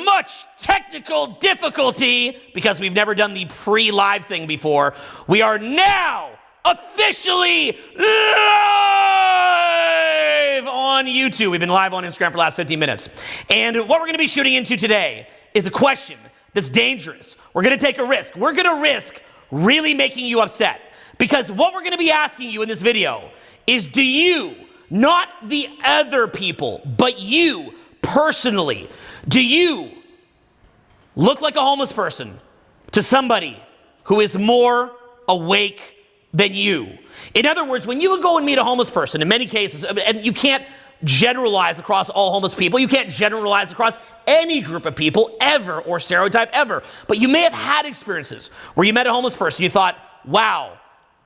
much technical difficulty, because we've never done the pre-live thing before, we are now officially live on YouTube. We've been live on Instagram for the last 15 minutes. And what we're going to be shooting into today is a question that's dangerous. We're going to take a risk. We're going to risk really making you upset. Because what we're going to be asking you in this video is, do you, not the other people, but you personally, do you look like a homeless person to somebody who is more awake than you? In other words, when you would go and meet a homeless person, in many cases, and you can't generalize across all homeless people, you can't generalize across any group of people ever, or stereotype ever, but you may have had experiences where you met a homeless person, you thought, wow,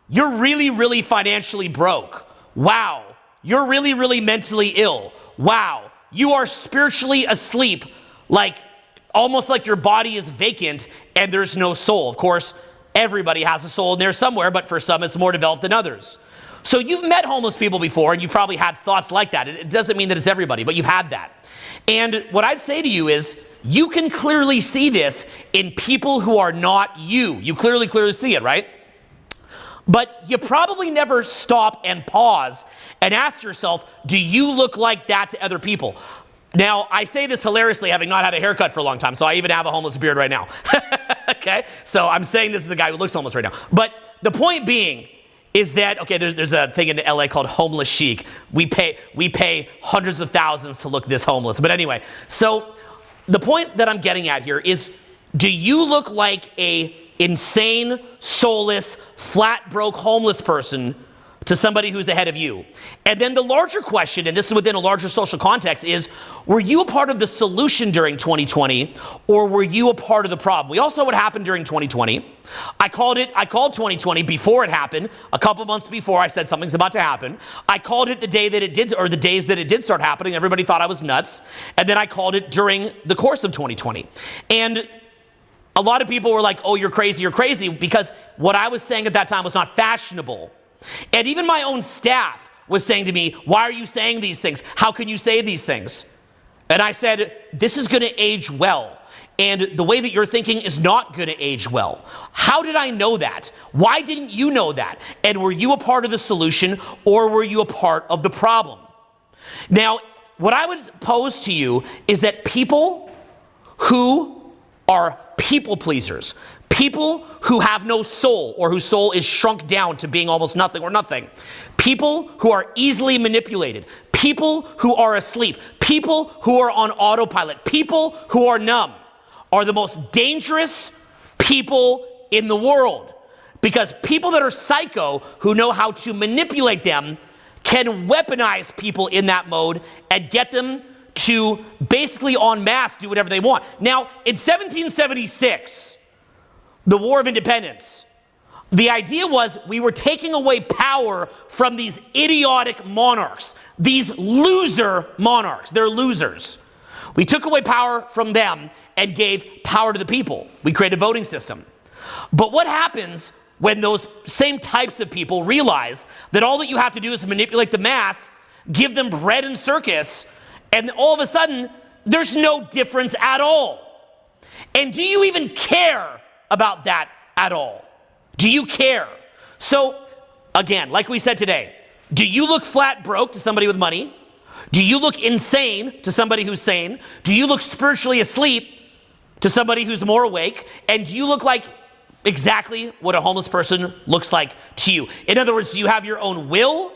you're really, really financially broke. Wow, you're really, really mentally ill. Wow, you are spiritually asleep, like almost like your body is vacant and there's no soul. Of course, everybody has a soul in there somewhere, but for some it's more developed than others. So you've met homeless people before and you've probably had thoughts like that. It doesn't mean that it's everybody, but you've had that. And what I'd say to you is, you can clearly see this in people who are not you. You clearly see it, right? But you probably never stop and pause and ask yourself, do you look like that to other people? Now, I say this hilariously, having not had a haircut for a long time, so I even have a homeless beard right now. Okay? So I'm saying this is a guy who looks homeless right now. But the point being is that, okay, there's a thing in LA called homeless chic. We pay hundreds of thousands to look this homeless. But anyway, so the point that I'm getting at here is, do you look like a insane, soulless, flat broke homeless person to somebody who's ahead of you? And then the larger question, and this is within a larger social context, is, were you a part of the solution during 2020, or were you a part of the problem? We all saw what happened during 2020. I called 2020 before it happened. A couple months before, I said something's about to happen. I called it the day that it did, or the days that it did start happening. Everybody thought I was nuts. And then I called it during the course of 2020. And a lot of people were like, oh, you're crazy, because what I was saying at that time was not fashionable. And even my own staff was saying to me, why are you saying these things? How can you say these things? And I said, this is going to age well. And the way that you're thinking is not going to age well. How did I know that? Why didn't you know that? And were you a part of the solution, or were you a part of the problem? Now, what I would pose to you is that people who are people pleasers, people who have no soul, or whose soul is shrunk down to being almost nothing or nothing, people who are easily manipulated, people who are asleep, people who are on autopilot, people who are numb, are the most dangerous people in the world. Because people that are psycho, who know how to manipulate them, can weaponize people in that mode and get them to basically en masse do whatever they want. Now, in 1776, the War of Independence, the idea was we were taking away power from these idiotic monarchs, these loser monarchs. They're losers. We took away power from them and gave power to the people. We created a voting system. But what happens when those same types of people realize that all that you have to do is manipulate the mass, give them bread and circus, and all of a sudden, there's no difference at all? And do you even care about that at all? Do you care? So, again, like we said today, do you look flat broke to somebody with money? Do you look insane to somebody who's sane? Do you look spiritually asleep to somebody who's more awake? And do you look like exactly what a homeless person looks like to you? In other words, do you have your own will?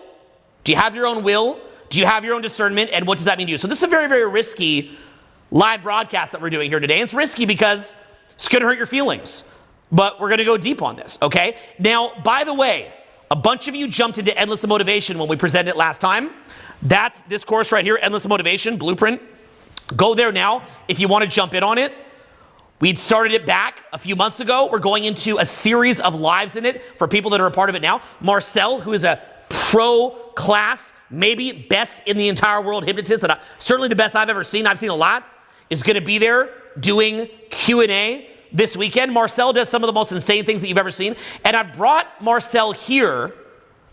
Do you have your own will? Do you have your own discernment? And what does that mean to you? So this is a very, very risky live broadcast that we're doing here today. It's risky because it's going to hurt your feelings. But we're going to go deep on this, okay? Now, by the way, a bunch of you jumped into Endless Motivation when we presented it last time. That's this course right here, Endless Motivation Blueprint. Go there now if you want to jump in on it. We'd started it back a few months ago. We're going into a series of lives in it for people that are a part of it now. Marczell, who is a pro class, maybe best in the entire world hypnotist, certainly the best I've ever seen. I've seen a lot, is going to be there doing Q&A this weekend. Marczell does some of the most insane things that you've ever seen. And I've brought Marczell here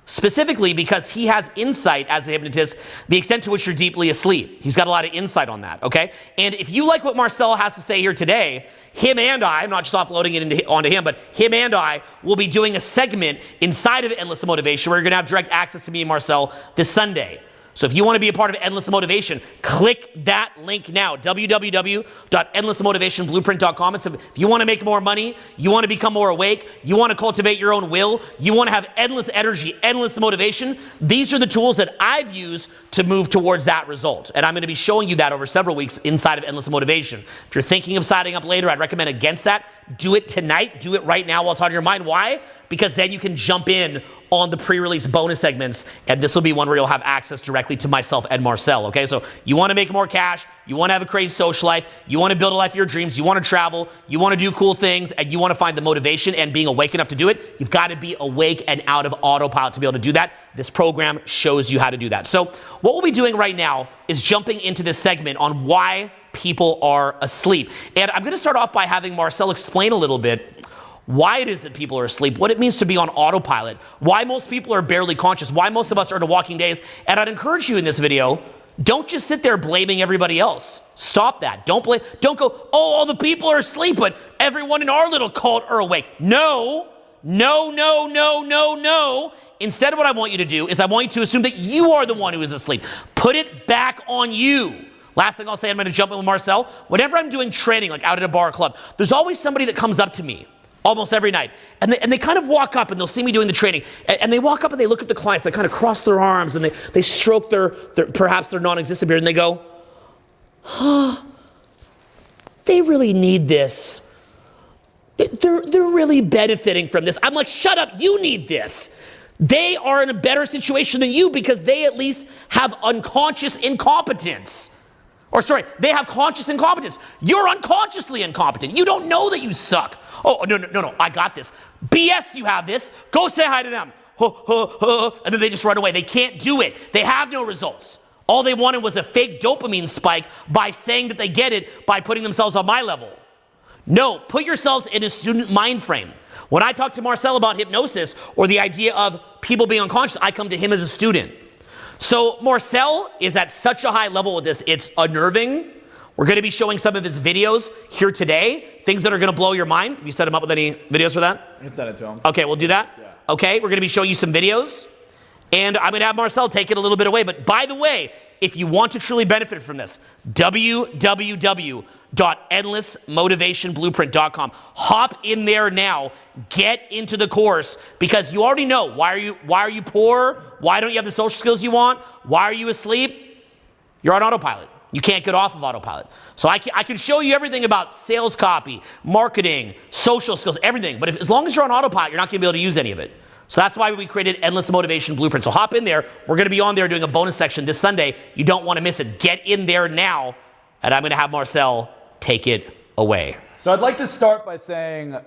specifically because he has insight as a hypnotist, the extent to which you're deeply asleep. He's got a lot of insight on that, okay? And if you like what Marczell has to say here today, him and I'm not just offloading it onto him, but him and I will be doing a segment inside of Endless Motivation where you're gonna have direct access to me and Marczell this Sunday. So if you want to be a part of Endless Motivation, click that link now, www.endlessmotivationblueprint.com. So if you want to make more money, you want to become more awake, you want to cultivate your own will, you want to have endless energy, endless motivation, these are the tools that I've used to move towards that result. And I'm going to be showing you that over several weeks inside of Endless Motivation. If you're thinking of signing up later, I'd recommend against that. Do it tonight. Do it right now while it's on your mind. Why? Because then you can jump in on the pre-release bonus segments, and this will be one where you'll have access directly to myself and Marczell, okay? So you want to make more cash, you want to have a crazy social life, you want to build a life of your dreams, you want to travel, you want to do cool things, and you want to find the motivation and being awake enough to do it, you've got to be awake and out of autopilot to be able to do that. This program shows you how to do that. So what we'll be doing right now is jumping into this segment on why people are asleep. And I'm going to start off by having Marczell explain a little bit why it is that people are asleep, what it means to be on autopilot, why most people are barely conscious, why most of us are in a walking daze. And I'd encourage you in this video, don't just sit there blaming everybody else. Stop that. Don't go, oh, all the people are asleep, but everyone in our little cult are awake. No, no, no, no, no, no. Instead, what I want you to do is I want you to assume that you are the one who is asleep. Put it back on you. Last thing I'll say, I'm going to jump in with Marczell. Whenever I'm doing training, like out at a bar or club, there's always somebody that comes up to me almost every night. And they kind of walk up and they'll see me doing the training. And they walk up and they look at the clients. They kind of cross their arms and they stroke their perhaps their non-existent beard and they go, huh, they really need this. They're really benefiting from this. I'm like, shut up, you need this. They are in a better situation than you because they at least have unconscious incompetence. Or sorry, they have conscious incompetence. You're unconsciously incompetent. You don't know that you suck. Oh, no, I got this. BS, you have this. Go say hi to them. And then they just run away. They can't do it. They have no results. All they wanted was a fake dopamine spike by saying that they get it by putting themselves on my level. No, put yourselves in a student mind frame. When I talk to Marczell about hypnosis or the idea of people being unconscious, I come to him as a student. So Marczell is at such a high level with this, it's unnerving. We're going to be showing some of his videos here today, things that are going to blow your mind. Have you set him up with any videos for that? I can send it to him. Okay, we'll do that. Yeah. Okay, we're going to be showing you some videos, and I'm going to have Marczell take it a little bit away. But by the way, if you want to truly benefit from this, www.endlessmotivationblueprint.com. Hop in there now. Get into the course because you already know why are you poor? Why don't you have the social skills you want? Why are you asleep? You're on autopilot. You can't get off of autopilot. So I can show you everything about sales copy, marketing, social skills, everything. But as long as you're on autopilot, you're not going to be able to use any of it. So that's why we created Endless Motivation Blueprint. So hop in there. We're going to be on there doing a bonus section this Sunday. You don't want to miss it. Get in there now. And I'm going to have Marczell take it away. So I'd like to start by saying,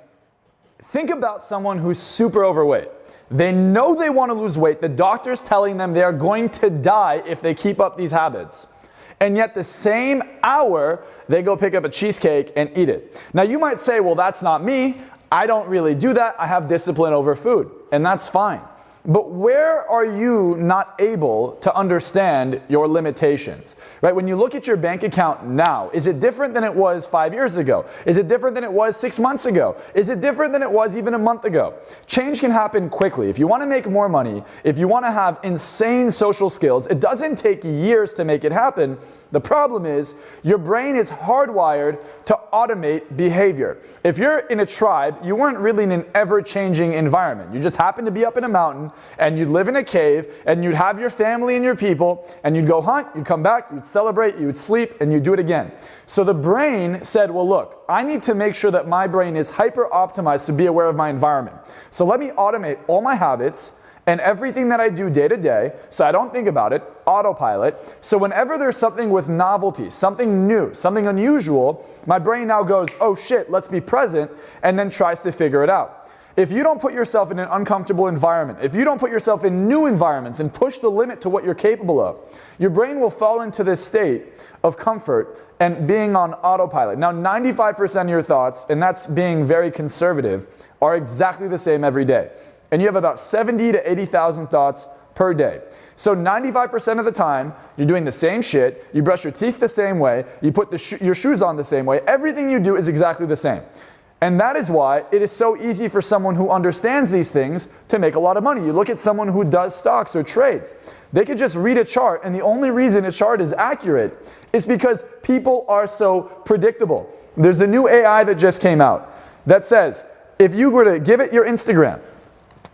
think about someone who's super overweight. They know they want to lose weight. The doctor's telling them they're going to die if they keep up these habits. And yet the same hour, they go pick up a cheesecake and eat it. Now you might say, well, that's not me. I don't really do that. I have discipline over food, and that's fine. But where are you not able to understand your limitations, right? When you look at your bank account now, is it different than it was 5 years ago? Is it different than it was 6 months ago? Is it different than it was even a month ago? Change can happen quickly. If you want to make more money, if you want to have insane social skills, it doesn't take years to make it happen. The problem is your brain is hardwired to automate behavior. If you're in a tribe, you weren't really in an ever-changing environment. You just happened to be up in a mountain and you'd live in a cave and you'd have your family and your people and you'd go hunt, you'd come back, you'd celebrate, you'd sleep, and you'd do it again. So the brain said, well, look, I need to make sure that my brain is hyper-optimized to be aware of my environment. So let me automate all my habits and everything that I do day to day, so I don't think about it, autopilot. So whenever there's something with novelty, something new, something unusual, my brain now goes, oh shit, let's be present, and then tries to figure it out. If you don't put yourself in an uncomfortable environment, if you don't put yourself in new environments and push the limit to what you're capable of, your brain will fall into this state of comfort and being on autopilot. Now, 95% of your thoughts, and that's being very conservative, are exactly the same every day. and you have about 70 to 80,000 thoughts per day. So 95% of the time, you're doing the same shit, you brush your teeth the same way, you put your shoes on the same way, everything you do is exactly the same. And that is why it is so easy for someone who understands these things to make a lot of money. You look at someone who does stocks or trades. They could just read a chart, and the only reason a chart is accurate is because people are so predictable. There's a new AI that just came out that says, if you were to give it your Instagram,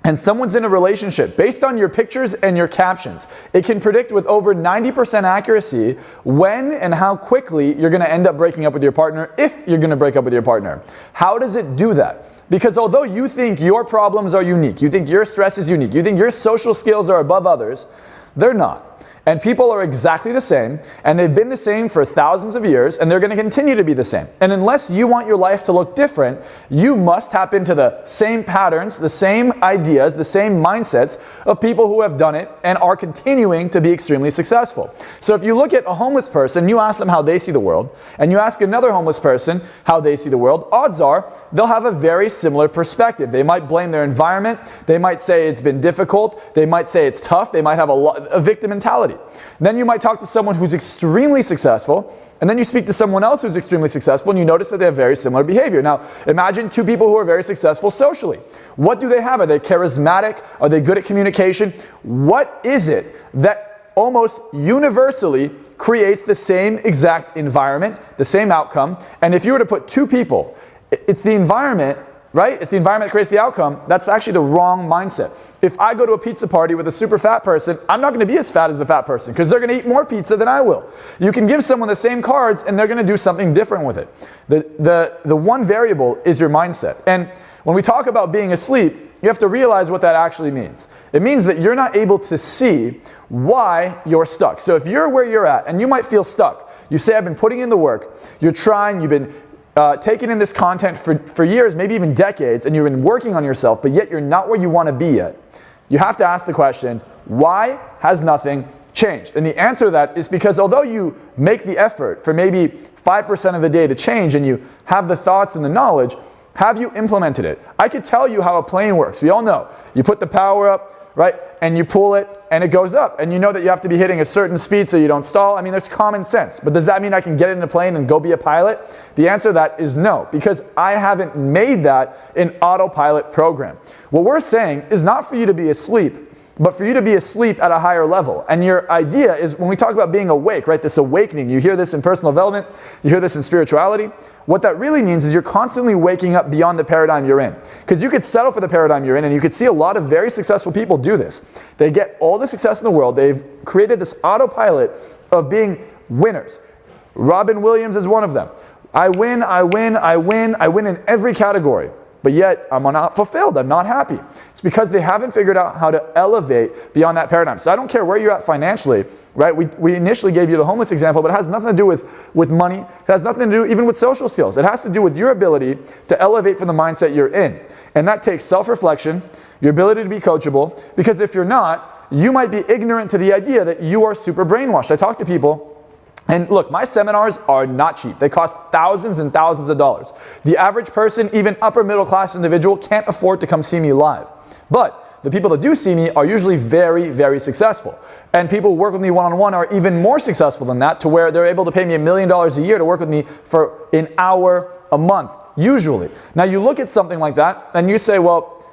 and someone's in a relationship, based on your pictures and your captions, it can predict with over 90% accuracy when and how quickly you're gonna end up breaking up with your partner, if you're gonna break up with your partner. How does it do that? Because although you think your problems are unique, you think your stress is unique, you think your social skills are above others, they're not. And people are exactly the same, and they've been the same for thousands of years, and they're going to continue to be the same. And unless you want your life to look different, you must tap into the same patterns, the same ideas, the same mindsets of people who have done it and are continuing to be extremely successful. So if you look at a homeless person, you ask them how they see the world, and you ask another homeless person how they see the world, odds are they'll have a very similar perspective. They might blame their environment, they might say it's been difficult, they might say it's tough, they might have a victim mentality. Then you might talk to someone who's extremely successful, and then you speak to someone else who's extremely successful, and you notice that they have very similar behavior. Now, imagine two people who are very successful socially. What do they have? Are they charismatic? Are they good at communication? What is it that almost universally creates the same exact environment, the same outcome? And if you were to put two people, it's the environment, right? It's the environment that creates the outcome. That's actually the wrong mindset. If I go to a pizza party with a super fat person, I'm not going to be as fat as the fat person because they're going to eat more pizza than I will. You can give someone the same cards and they're going to do something different with it. The one variable is your mindset. And when we talk about being asleep, you have to realize what that actually means. It means that you're not able to see why you're stuck. So if you're where you're at and you might feel stuck, you say, I've been putting in the work, you're trying, you've been taking in this content for years, maybe even decades, and you've been working on yourself, but yet you're not where you want to be yet. You have to ask the question, why has nothing changed? And the answer to that is because although you make the effort for maybe 5% of the day to change and you have the thoughts and the knowledge, have you implemented it? I could tell you how a plane works. We all know. You put the power up, right, and you pull it and it goes up. And you know that you have to be hitting a certain speed so you don't stall. I mean, there's common sense. But does that mean I can get in a plane and go be a pilot? The answer to that is no, because I haven't made that an autopilot program. What we're saying is not for you to be asleep, but for you to be asleep at a higher level. And your idea is, when we talk about being awake, right, this awakening, you hear this in personal development, you hear this in spirituality. What that really means is you're constantly waking up beyond the paradigm you're in. Because you could settle for the paradigm you're in, and you could see a lot of very successful people do this. They get all the success in the world. They've created this autopilot of being winners. Robin Williams is one of them. I win, I win, I win, I win in every category. But yet, I'm not fulfilled, I'm not happy. It's because they haven't figured out how to elevate beyond that paradigm. So I don't care where you're at financially, right? We initially gave you the homeless example, but it has nothing to do with money. It has nothing to do even with social skills. It has to do with your ability to elevate from the mindset you're in. And that takes self-reflection, your ability to be coachable, because if you're not, you might be ignorant to the idea that you are super brainwashed. I talk to people, and look, my seminars are not cheap. They cost thousands and thousands of dollars. The average person, even upper middle class individual, can't afford to come see me live. But the people that do see me are usually very, very successful. And people who work with me one-on-one are even more successful than that, to where they're able to pay me $1 million a year to work with me for an hour a month, usually. Now you look at something like that and you say, well,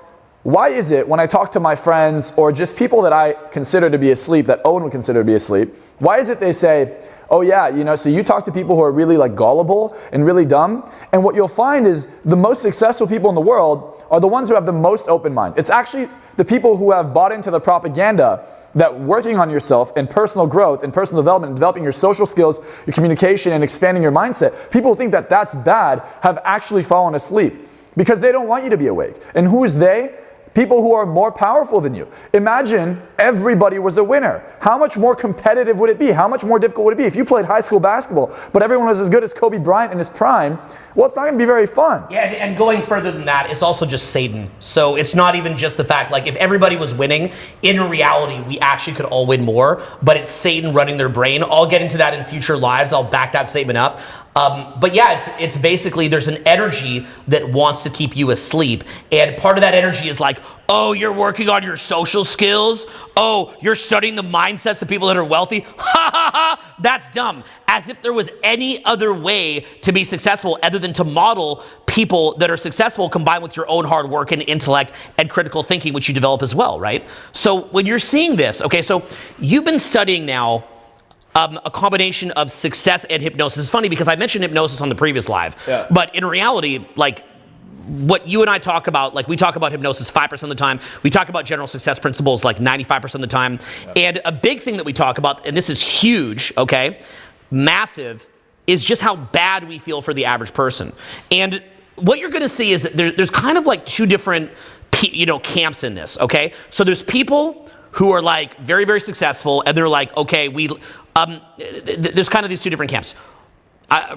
why is it when I talk to my friends or just people that I consider to be asleep, that Owen would consider to be asleep, why is it they say, oh yeah, you know, so you talk to people who are really like gullible and really dumb, and what you'll find is the most successful people in the world are the ones who have the most open mind. It's actually the people who have bought into the propaganda that working on yourself and personal growth and personal development and developing your social skills, your communication, and expanding your mindset, people who think that that's bad have actually fallen asleep because they don't want you to be awake. And who is they? People who are more powerful than you. Imagine everybody was a winner. How much more competitive would it be? How much more difficult would it be if you played high school basketball, but everyone was as good as Kobe Bryant in his prime? Well, it's not going to be very fun. Yeah, and going further than that, it's also just Satan. So it's not even just the fact, like if everybody was winning, in reality, we actually could all win more, but it's Satan running their brain. I'll get into that in future lives. I'll back that statement up. But yeah, it's basically there's an energy that wants to keep you asleep. And part of that energy is like, oh, you're working on your social skills. Oh, you're studying the mindsets of people that are wealthy. Ha ha ha, that's dumb. As if there was any other way to be successful other than to model people that are successful combined with your own hard work and intellect and critical thinking, which you develop as well, right? So when you're seeing this, okay, so you've been studying now a combination of success and hypnosis. It's funny because I mentioned hypnosis on the previous live, but in reality, like what you and I talk about, like we talk about hypnosis 5% of the time. We talk about general success principles like 95% of the time. And a big thing that we talk about, and this is huge, okay, massive, is just how bad we feel for the average person. And what you're going to see is that there's kind of like two different, camps in this, okay? So there's people who are like very, very successful, and they're like, okay, there's kind of these two different camps.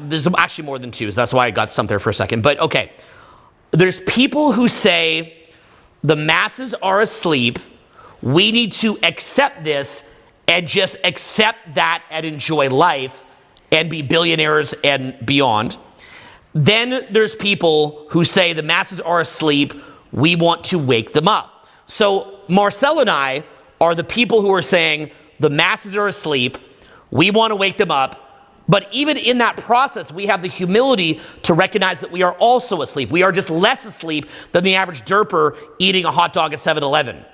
There's actually more than two, so that's why I got stumped there for a second. But okay, there's people who say the masses are asleep. We need to accept this and just accept that and enjoy life and be billionaires and beyond. Then there's people who say the masses are asleep. We want to wake them up. So Marczell and I are the people who are saying the masses are asleep. We want to wake them up. But even in that process, we have the humility to recognize that we are also asleep. We are just less asleep than the average derper eating a hot dog at 7-Eleven.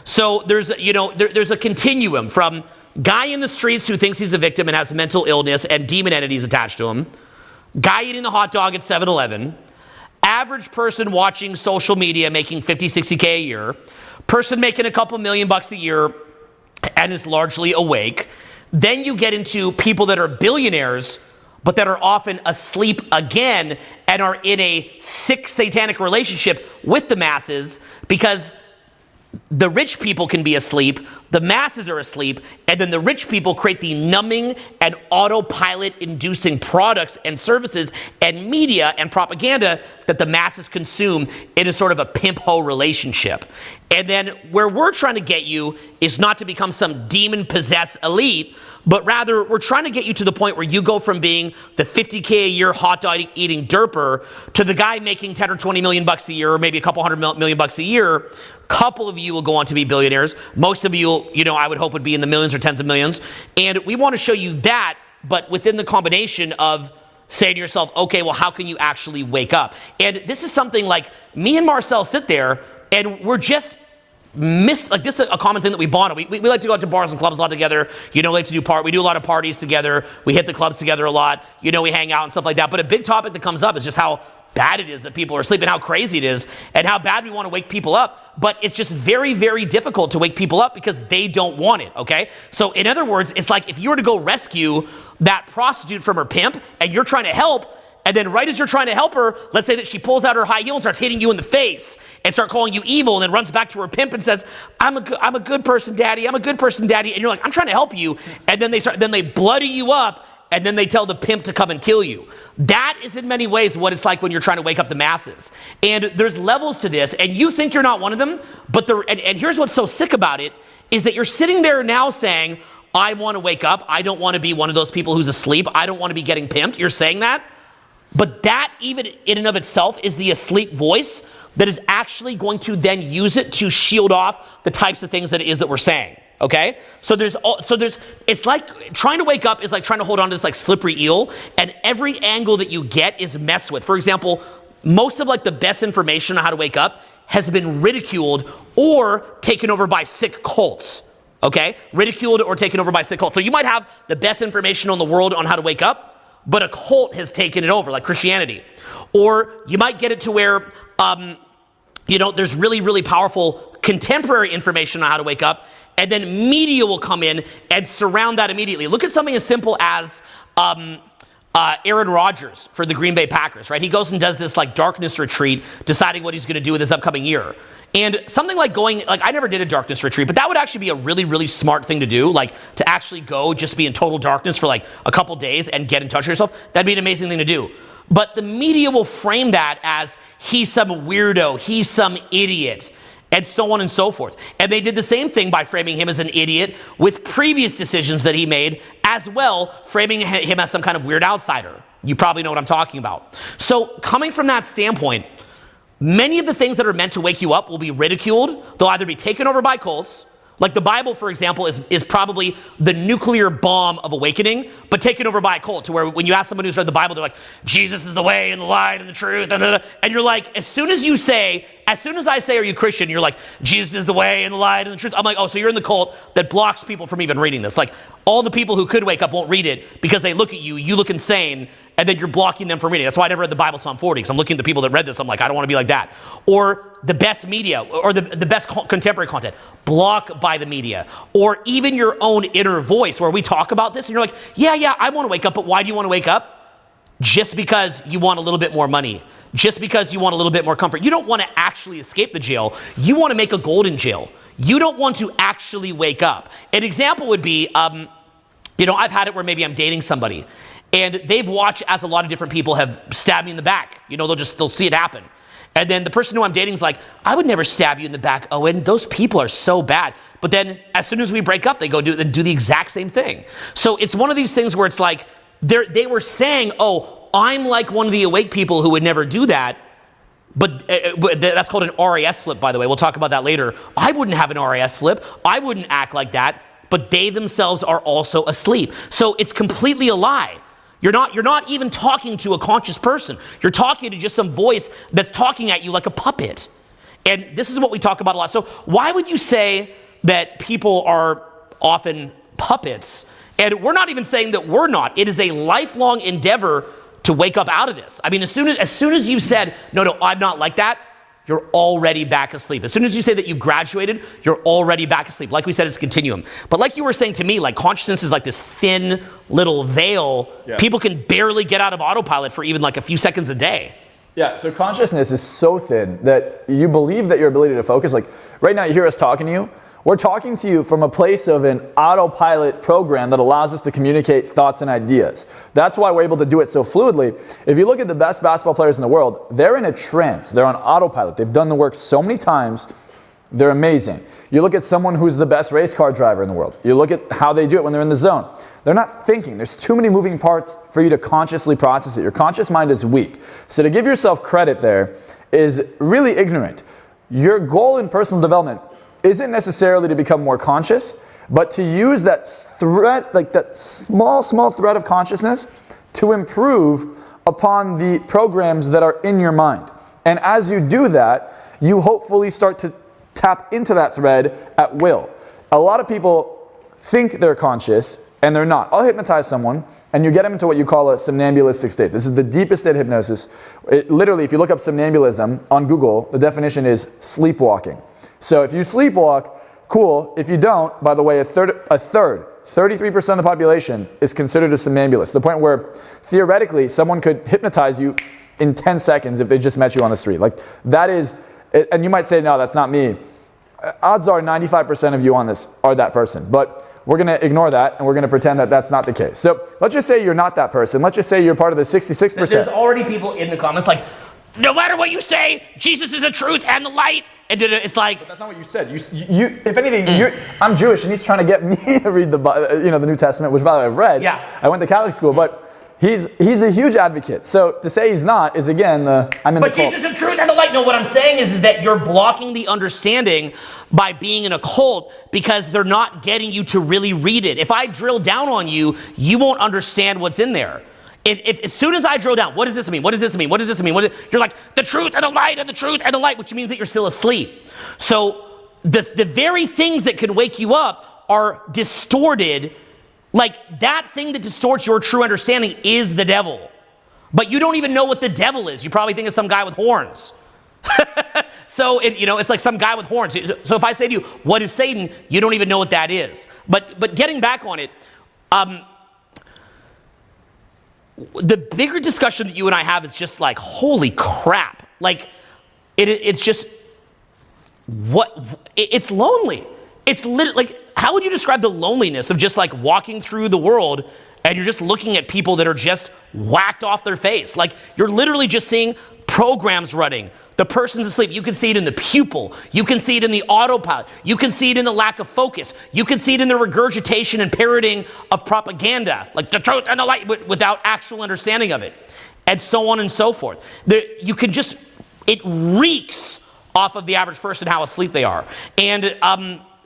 So there's a continuum from guy in the streets who thinks he's a victim and has mental illness and demon entities attached to him, guy eating the hot dog at 7-Eleven, average person watching social media making 50, 60K a year, person making a couple $1,000,000 a year and is largely awake. Then you get into people that are billionaires, but that are often asleep again and are in a sick satanic relationship with the masses because the rich people can be asleep, the masses are asleep, and then the rich people create the numbing and autopilot inducing products and services and media and propaganda that the masses consume in a sort of a pimp-ho relationship. And then where we're trying to get you is not to become some demon-possessed elite, but rather we're trying to get you to the point where you go from being the 50K a year hot dog eating derper to the guy making 10 or 20 million bucks a year, or maybe a couple $100 million a year. Couple of you will go on to be billionaires. Most of you, I would hope would be in the millions or tens of millions. And we want to show you that, but within the combination of saying to yourself, okay, well, how can you actually wake up? And this is something like me and Marczell sit there and we're just this is a common thing that we bond on. We like to go out to bars and clubs a lot together. We like to we do a lot of parties together. We hit the clubs together a lot. We hang out and stuff like that. But a big topic that comes up is just how bad it is that people are asleep and how crazy it is and how bad we want to wake people up. But it's just very, very difficult to wake people up because they don't want it, okay? So in other words, it's like if you were to go rescue that prostitute from her pimp and you're trying to help, and then right as you're trying to help her, let's say that she pulls out her high heel and starts hitting you in the face and start calling you evil and then runs back to her pimp and says, I'm a good person, daddy. I'm a good person, daddy. And you're like, I'm trying to help you. And then they bloody you up and then they tell the pimp to come and kill you. That is in many ways what it's like when you're trying to wake up the masses. And there's levels to this and you think you're not one of them, but and here's what's so sick about it is that you're sitting there now saying, I want to wake up. I don't want to be one of those people who's asleep. I don't want to be getting pimped. You're saying that. But that even in and of itself is the asleep voice that is actually going to then use it to shield off the types of things that it is that we're saying. Okay? So it's like trying to wake up is like trying to hold on to this like slippery eel, and every angle that you get is messed with. For example, most of like the best information on how to wake up has been ridiculed or taken over by sick cults. Okay? Ridiculed or taken over by sick cults. So you might have the best information on the world on how to wake up, but a cult has taken it over, like Christianity. Or you might get it to where, there's really, really powerful contemporary information on how to wake up, and then media will come in and surround that immediately. Look at something as simple as Aaron Rodgers for the Green Bay Packers, right? He goes and does this like darkness retreat, deciding what he's going to do with his upcoming year. And something like I never did a darkness retreat, but that would actually be a really, really smart thing to do, like to actually go just be in total darkness for like a couple days and get in touch with yourself. That'd be an amazing thing to do. But the media will frame that as he's some weirdo, he's some idiot, and so on and so forth. And they did the same thing by framing him as an idiot with previous decisions that he made as well, framing him as some kind of weird outsider. You probably know what I'm talking about. So coming from that standpoint, many of the things that are meant to wake you up will be ridiculed. They'll either be taken over by cults. Like the Bible, for example, is probably the nuclear bomb of awakening, but taken over by a cult, to where when you ask someone who's read the Bible, they're like, Jesus is the way and the light and the truth, and you're like, as soon as I say, are you Christian? You're like, Jesus is the way and the light and the truth. I'm like, oh, so you're in the cult that blocks people from even reading this. Like, all the people who could wake up won't read it because they look at you, you look insane, and then you're blocking them from reading. That's why I never read the Bible till I'm 40, because I'm looking at the people that read this. I'm like, I don't want to be like that. Or the best media, or the best contemporary content, blocked by the media. Or even your own inner voice, where we talk about this, and you're like, yeah, I want to wake up, but why do you want to wake up? Just because you want a little bit more money. Just because you want a little bit more comfort. You don't want to actually escape the jail. You want to make a golden jail. You don't want to actually wake up. An example would be, I've had it where maybe I'm dating somebody, and they've watched as a lot of different people have stabbed me in the back. They'll see it happen. And then the person who I'm dating is like, I would never stab you in the back, Owen. Those people are so bad. But then as soon as we break up, they go do the exact same thing. So it's one of these things where it's like, they were saying, oh, I'm like one of the awake people who would never do that. But that's called an RAS flip, by the way. We'll talk about that later. I wouldn't have an RAS flip. I wouldn't act like that. But they themselves are also asleep. So it's completely a lie. You're not even talking to a conscious person. You're talking to just some voice that's talking at you like a puppet. And this is what we talk about a lot. So why would you say that people are often puppets? And we're not even saying that we're not. It is a lifelong endeavor to wake up out of this. I mean, as soon as you said, no, I'm not like that, you're already back asleep. As soon as you say that you've graduated, you're already back asleep. Like we said, it's a continuum. But like you were saying to me, like consciousness is like this thin little veil. Yeah. People can barely get out of autopilot for even like a few seconds a day. Yeah, so consciousness is so thin that you believe that your ability to focus, like right now you hear us talking to you, we're talking to you from a place of an autopilot program that allows us to communicate thoughts and ideas. That's why we're able to do it so fluidly. If you look at the best basketball players in the world, they're in a trance. They're on autopilot. They've done the work so many times. They're amazing. You look at someone who's the best race car driver in the world. You look at how they do it when they're in the zone. They're not thinking. There's too many moving parts for you to consciously process it. Your conscious mind is weak. So to give yourself credit there is really ignorant. Your goal in personal development isn't necessarily to become more conscious, but to use that thread, like that small thread of consciousness to improve upon the programs that are in your mind. And as you do that, you hopefully start to tap into that thread at will. A lot of people think they're conscious and they're not. I'll hypnotize someone and you get them into what you call a somnambulistic state. This is the deepest state of hypnosis. Literally, if you look up somnambulism on Google, the definition is sleepwalking. So if you sleepwalk, cool. If you don't, by the way, a third, 33% of the population is considered a somnambulist. To the point where theoretically someone could hypnotize you in 10 seconds if they just met you on the street. Like that is, and you might say, no, that's not me. Odds are 95% of you on this are that person. But we're going to ignore that and we're going to pretend that that's not the case. So let's just say you're not that person. Let's just say you're part of the 66%. There's already people in the comments like, no matter what you say, Jesus is the truth and the light. And it's like, but that's not what you said. You if anything, I'm Jewish, and he's trying to get me to read the New Testament, which by the way I've read. Yeah. I went to Catholic school, but he's a huge advocate. So to say he's not is again I'm in but the cult. Jesus is the truth and the light. No, what I'm saying is that you're blocking the understanding by being in a cult because they're not getting you to really read it. If I drill down on you, you won't understand what's in there. As soon as I drill down, what does this mean? What does this mean? What does this mean? You're like, the truth and the light and the truth and the light, which means that you're still asleep. So the very things that could wake you up are distorted. Like that thing that distorts your true understanding is the devil. But you don't even know what the devil is. You probably think it's some guy with horns. So, it's like some guy with horns. So if I say to you, what is Satan? You don't even know what that is. But getting back on it, the bigger discussion that you and I have is just like, holy crap. Like, it's just, it's lonely. It's literally, like, how would you describe the loneliness of just like walking through the world and you're just looking at people that are just whacked off their face? Like, you're literally just seeing programs running. The person's asleep. You can see it in the pupil. You can see it in the autopilot. You can see it in the lack of focus. You can see it in the regurgitation and parroting of propaganda, like the truth and the light, without actual understanding of it, and so on and so forth. You can just, it reeks off of the average person how asleep they are. And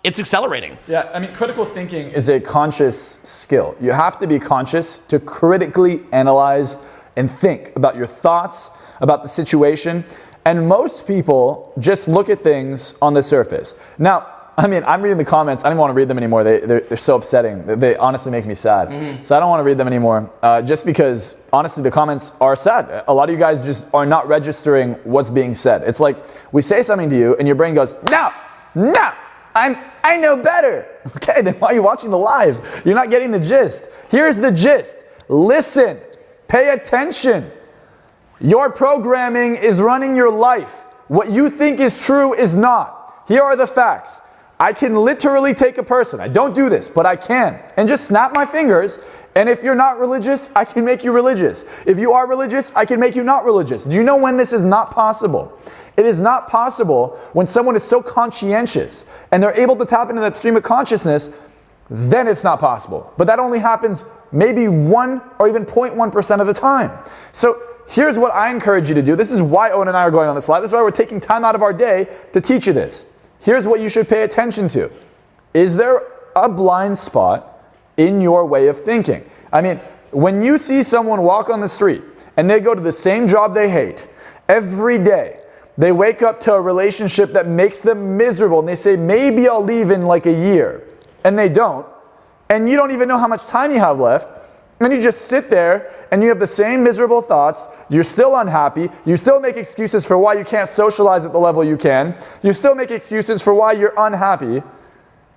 it's accelerating. Yeah, I mean, critical thinking is a conscious skill. You have to be conscious to critically analyze and think about your thoughts, about the situation. And most people just look at things on the surface. Now, I mean, I'm reading the comments. I don't even want to read them anymore. They're so upsetting. They honestly make me sad. So I don't want to read them anymore, just because, honestly, the comments are sad. A lot of you guys just are not registering what's being said. It's like we say something to you, and your brain goes, no, I know better. Okay, then why are you watching the live? You're not getting the gist. Here's the gist. Listen. Pay attention. Your programming is running your life. What you think is true is not. Here are the facts. I can literally take a person. I don't do this, but I can. And just snap my fingers. And if you're not religious, I can make you religious. If you are religious, I can make you not religious. Do you know when this is not possible? It is not possible when someone is so conscientious and they're able to tap into that stream of consciousness, then it's not possible. But that only happens maybe 1 or even 0.1% of the time. So here's what I encourage you to do. This is why Owen and I are going on this live. This is why we're taking time out of our day to teach you this. Here's what you should pay attention to. Is there a blind spot in your way of thinking? I mean, when you see someone walk on the street and they go to the same job they hate every day, they wake up to a relationship that makes them miserable, and they say, maybe I'll leave in like a year, and they don't, and you don't even know how much time you have left, and you just sit there and you have the same miserable thoughts, you're still unhappy, you still make excuses for why you can't socialize at the level you can, you still make excuses for why you're unhappy,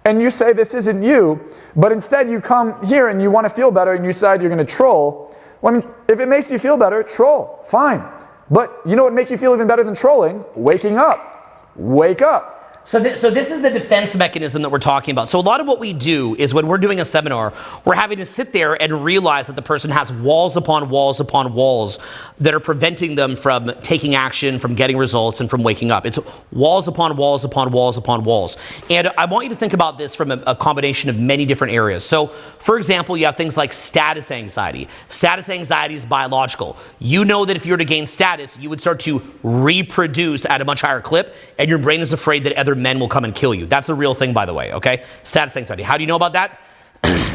and you say this isn't you, but instead you come here and you want to feel better and you decide you're going to troll. Well, I mean, if it makes you feel better, troll, fine. But you know what would make you feel even better than trolling? Waking up. Wake up. So this is the defense mechanism that we're talking about. So a lot of what we do is when we're doing a seminar, we're having to sit there and realize that the person has walls upon walls upon walls that are preventing them from taking action, from getting results, and from waking up. It's walls upon walls upon walls upon walls. And I want you to think about this from a combination of many different areas. So, for example, you have things like status anxiety. Status anxiety is biological. You know that if you were to gain status, you would start to reproduce at a much higher clip, and your brain is afraid that other men will come and kill you. That's a real thing, by the way, okay? Status anxiety. How do you know about that?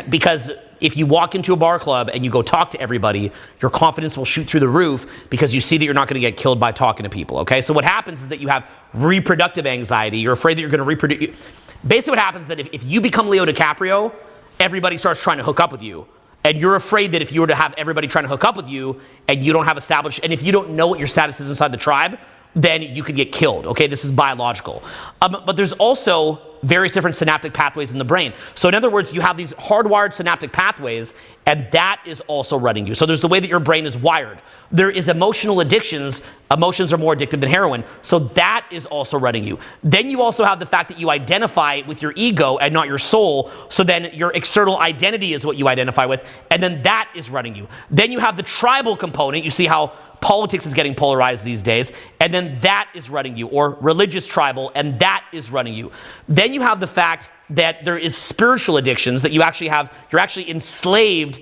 Because if you walk into a bar club and you go talk to everybody, your confidence will shoot through the roof because you see that you're not going to get killed by talking to people, okay? So what happens is that you have reproductive anxiety. You're afraid that you're going to reproduce. Basically what happens is that if you become Leo DiCaprio, everybody starts trying to hook up with you. And you're afraid that if you were to have everybody trying to hook up with you and you don't have established, and if you don't know what your status is inside the tribe, then you could get killed, okay? This is biological. But there's also various different synaptic pathways in the brain. So in other words, you have these hardwired synaptic pathways, and that is also running you. So there's the way that your brain is wired. There is emotional addictions. Emotions are more addictive than heroin. So that is also running you. Then you also have the fact that you identify with your ego and not your soul. So then your external identity is what you identify with, and then that is running you. Then you have the tribal component. You see how politics is getting polarized these days, and then that is running you, or religious tribal, and that is running you. Then you have the fact that there is spiritual addictions that you're actually enslaved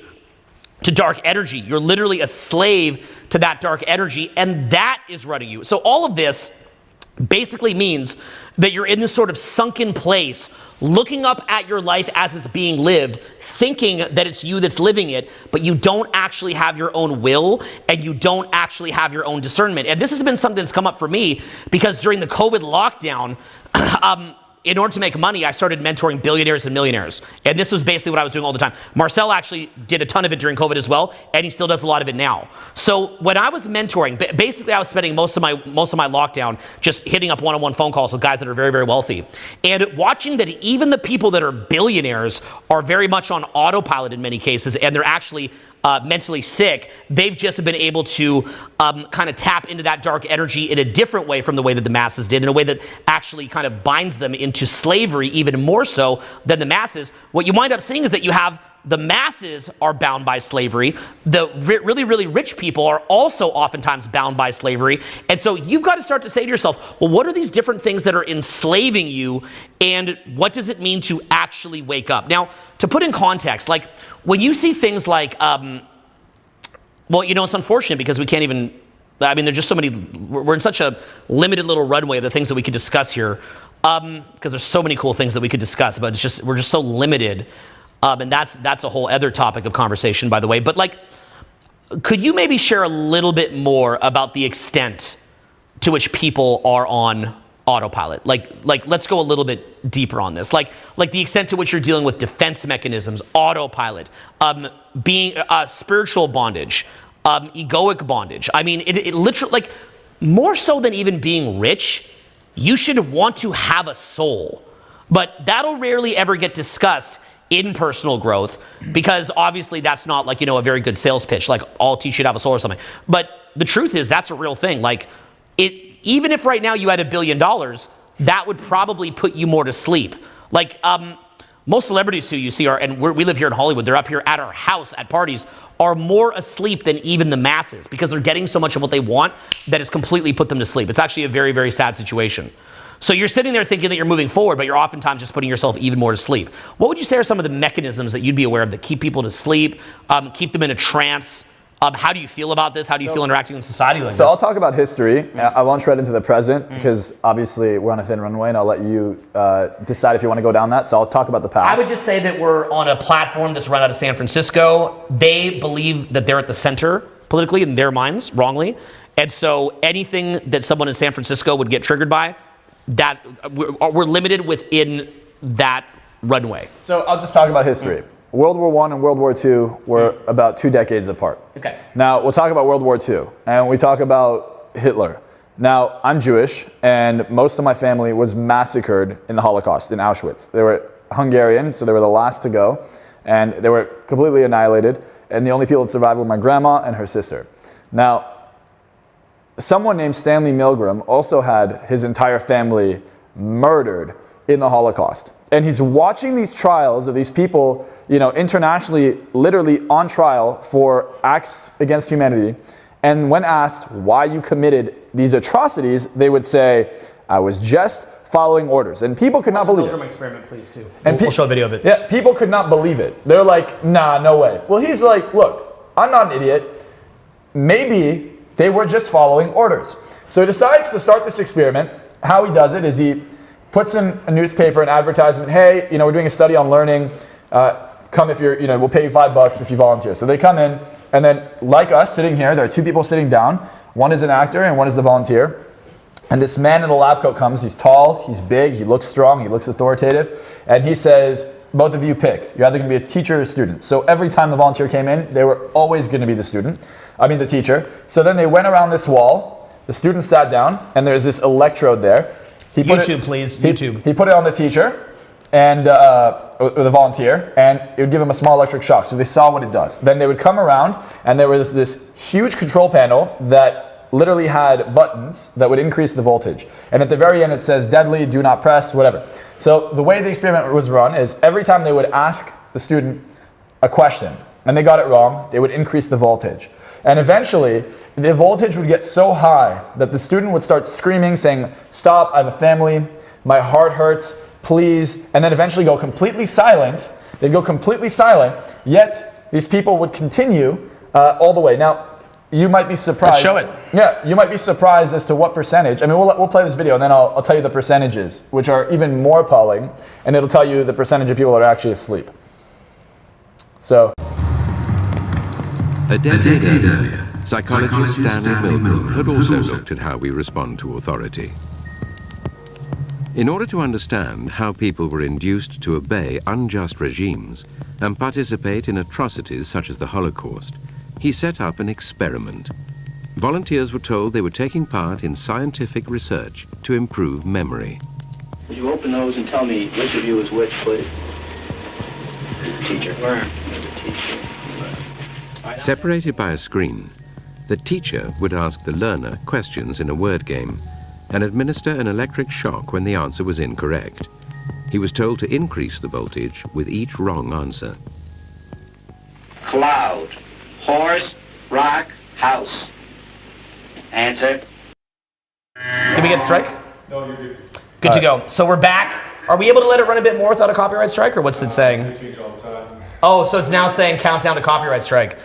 to dark energy. You're literally a slave to that dark energy, and that is running you. So all of this basically means that you're in this sort of sunken place, looking up at your life as it's being lived, thinking that it's you that's living it, but you don't actually have your own will, and you don't actually have your own discernment. And this has been something that's come up for me because during the COVID lockdown, in order to make money, I started mentoring billionaires and millionaires. And this was basically what I was doing all the time. Marczell actually did a ton of it during COVID as well, and he still does a lot of it now. So when I was mentoring, basically I was spending most of my lockdown just hitting up one-on-one phone calls with guys that are very, very wealthy. And watching that even the people that are billionaires are very much on autopilot in many cases, and they're actually mentally sick, they've just been able to kind of tap into that dark energy in a different way from the way that the masses did, in a way that actually kind of binds them into slavery even more so than the masses. What you wind up seeing is that you have the masses are bound by slavery. The really, really rich people are also oftentimes bound by slavery. And so you've got to start to say to yourself, well, what are these different things that are enslaving you? And what does it mean to actually wake up? Now, to put in context, like when you see things like, well, you know, it's unfortunate because we can't even, I mean, there's just so many, we're in such a limited little runway of the things that we could discuss here, because there's so many cool things that we could discuss, but it's just, we're just so limited. And that's a whole other topic of conversation, by the way. But like, could you maybe share a little bit more about the extent to which people are on autopilot? Like let's go a little bit deeper on this. Like the extent to which you're dealing with defense mechanisms, autopilot, being spiritual bondage, egoic bondage. I mean, it literally, like, more so than even being rich, you should want to have a soul. But that'll rarely ever get discussed in personal growth, because obviously that's not, like, you know, a very good sales pitch, like, I'll teach you to have a soul or something. But the truth is that's a real thing. Like, even if right now you had $1 billion, that would probably put you more to sleep. Like, most celebrities who you see are, and we live here in Hollywood, they're up here at our house at parties, are more asleep than even the masses, because they're getting so much of what they want that has completely put them to sleep. It's actually a very, very sad situation. So you're sitting there thinking that you're moving forward, but you're oftentimes just putting yourself even more to sleep. What would you say are some of the mechanisms that you'd be aware of that keep people to sleep, keep them in a trance? How do you feel about this? How do you feel interacting in society like this? So I'll talk about history. I won't tread into the present because obviously we're on a thin runway, and I'll let you decide if you want to go down that. So I'll talk about the past. I would just say that we're on a platform that's run out of San Francisco. They believe that they're at the center politically in their minds, wrongly. And so anything that someone in San Francisco would get triggered by, that we're limited within that runway. So I'll just talk about history. World War I and World War II were about 2 decades apart. Okay. Now, we'll talk about World War II, and we talk about Hitler. Now, I'm Jewish, and most of my family was massacred in the Holocaust, in Auschwitz. They were Hungarian, so they were the last to go, and they were completely annihilated, and the only people that survived were my grandma and her sister. Now, someone named Stanley Milgram also had his entire family murdered in the Holocaust. And he's watching these trials of these people, you know, internationally, literally on trial for acts against humanity. And when asked why you committed these atrocities, they would say, I was just following orders. And people could not believe it. Experiment, please, too. And we'll show a video of it. Yeah, people could not believe it. They're like, nah, no way. Well, he's like, look, I'm not an idiot. Maybe they were just following orders. So he decides to start this experiment. How he does it is he puts in a newspaper, an advertisement, hey, you know, we're doing a study on learning. Come if you're, you know, we'll pay you $5 if you volunteer. So they come in, and then like us sitting here, there are 2 people sitting down. One is an actor and one is the volunteer. And this man in a lab coat comes. He's tall, he's big, he looks strong, he looks authoritative. And he says, both of you pick. You're either going to be a teacher or a student. So every time the volunteer came in, they were always going to be the teacher. So then they went around this wall. The student sat down, and there's this electrode there. Please. YouTube. He put it on the teacher and or the volunteer, and it would give him a small electric shock. So they saw what it does. Then they would come around, and there was this huge control panel that literally had buttons that would increase the voltage. And at the very end, it says deadly, do not press, whatever. So the way the experiment was run is every time they would ask the student a question, and they got it wrong, they would increase the voltage. And eventually, the voltage would get so high that the student would start screaming, saying, stop, I have a family, my heart hurts, please, and then eventually go completely silent. They'd go completely silent, yet these people would continue all the way. Now, you might be surprised. Let's show it. Yeah, you might be surprised as to what percentage. I mean, we'll play this video, and then I'll tell you the percentages, which are even more appalling, and it'll tell you the percentage of people that are actually asleep. So. A decade earlier, psychologist Stanley Milgram had also looked at how we respond to authority. In order to understand how people were induced to obey unjust regimes and participate in atrocities such as the Holocaust, he set up an experiment. Volunteers were told they were taking part in scientific research to improve memory. Would you open those and tell me which of you is which, please? Teacher. Where? Teacher. Separated by a screen, the teacher would ask the learner questions in a word game and administer an electric shock when the answer was incorrect. He was told to increase the voltage with each wrong answer. cloud, horse, rock, house. Answer. Did we get a strike? No, you're good. Good to go. So we're back. Are we able to let it run a bit more without a copyright strike, or what's it saying? They change all the time. Oh, so it's now saying countdown to copyright strike.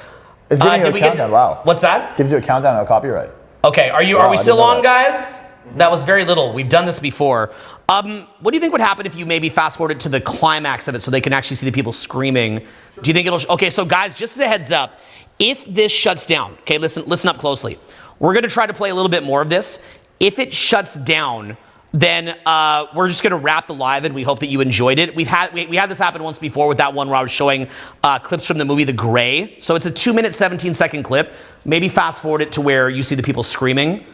It's giving you a countdown. Wow. What's that? Gives you a countdown to a copyright. Okay, are we I still didn't know on, guys? That was very little. We've done this before. What do you think would happen if you maybe fast forward it to the climax of it so they can actually see the people screaming? Do you think it'll... Okay, so guys, just as a heads up, if this shuts down, okay, listen up closely. We're going to try to play a little bit more of this. If it shuts down, then we're just going to wrap the live, and we hope that you enjoyed it. We had this happen once before with that one where I was showing clips from the movie The Gray. So it's a 2-minute, 17-second clip. Maybe fast forward it to where you see the people screaming.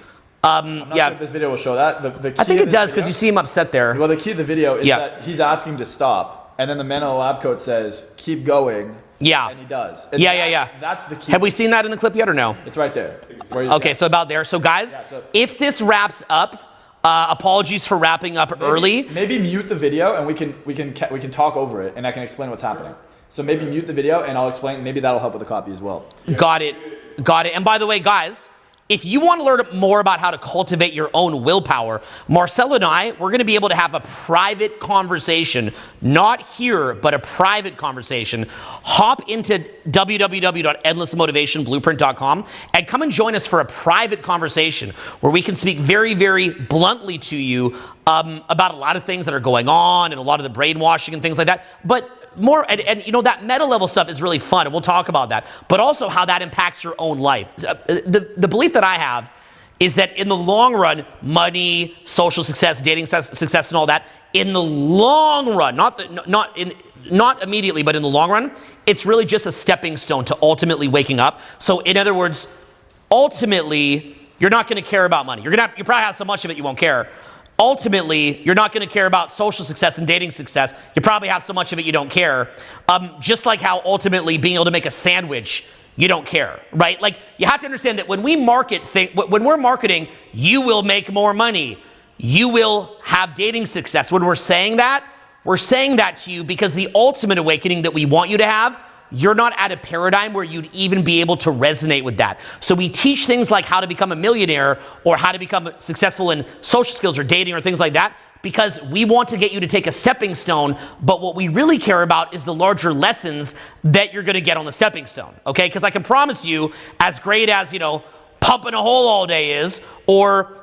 I'm not sure if this video will show that. The key I think of it this does because video- you see him upset there. Well, the key of the video is that he's asking to stop, and then the man in the lab coat says, "Keep going." Yeah. And he does. Yeah. That's the key. Have we seen that in the clip yet or no? It's right there. Okay, so about there. So guys, if this wraps up, apologies for wrapping up early. Maybe mute the video, and we can talk over it, and I can explain what's happening. So maybe mute the video, and I'll explain. Maybe that'll help with the copy as well. Got it. And by the way, guys, if you want to learn more about how to cultivate your own willpower, Marczell and I, we're going to be able to have a private conversation, not here, but a private conversation. Hop into www.endlessmotivationblueprint.com and come and join us for a private conversation where we can speak very, very bluntly to you about a lot of things that are going on and a lot of the brainwashing and things like that. But more, and you know, that meta level stuff is really fun, and we'll talk about that, but also how that impacts your own life. The belief that I have is that in the long run, money, social success, dating success, and all that, in the long run, not immediately, but in the long run, it's really just a stepping stone to ultimately waking up. So in other words, ultimately, you're not going to care about money. You probably have so much of it you won't care. Ultimately, you're not going to care about social success and dating success. You probably have so much of it you don't care. Just like how ultimately being able to make a sandwich, you don't care, right? Like, you have to understand that when we're marketing, you will make more money. You will have dating success. When we're saying that to you because the ultimate awakening that we want you to have, you're not at a paradigm where you'd even be able to resonate with that. So we teach things like how to become a millionaire or how to become successful in social skills or dating or things like that because we want to get you to take a stepping stone, but what we really care about is the larger lessons that you're gonna get on the stepping stone, okay? Because I can promise you, as great as, you know, pumping a hole all day is, or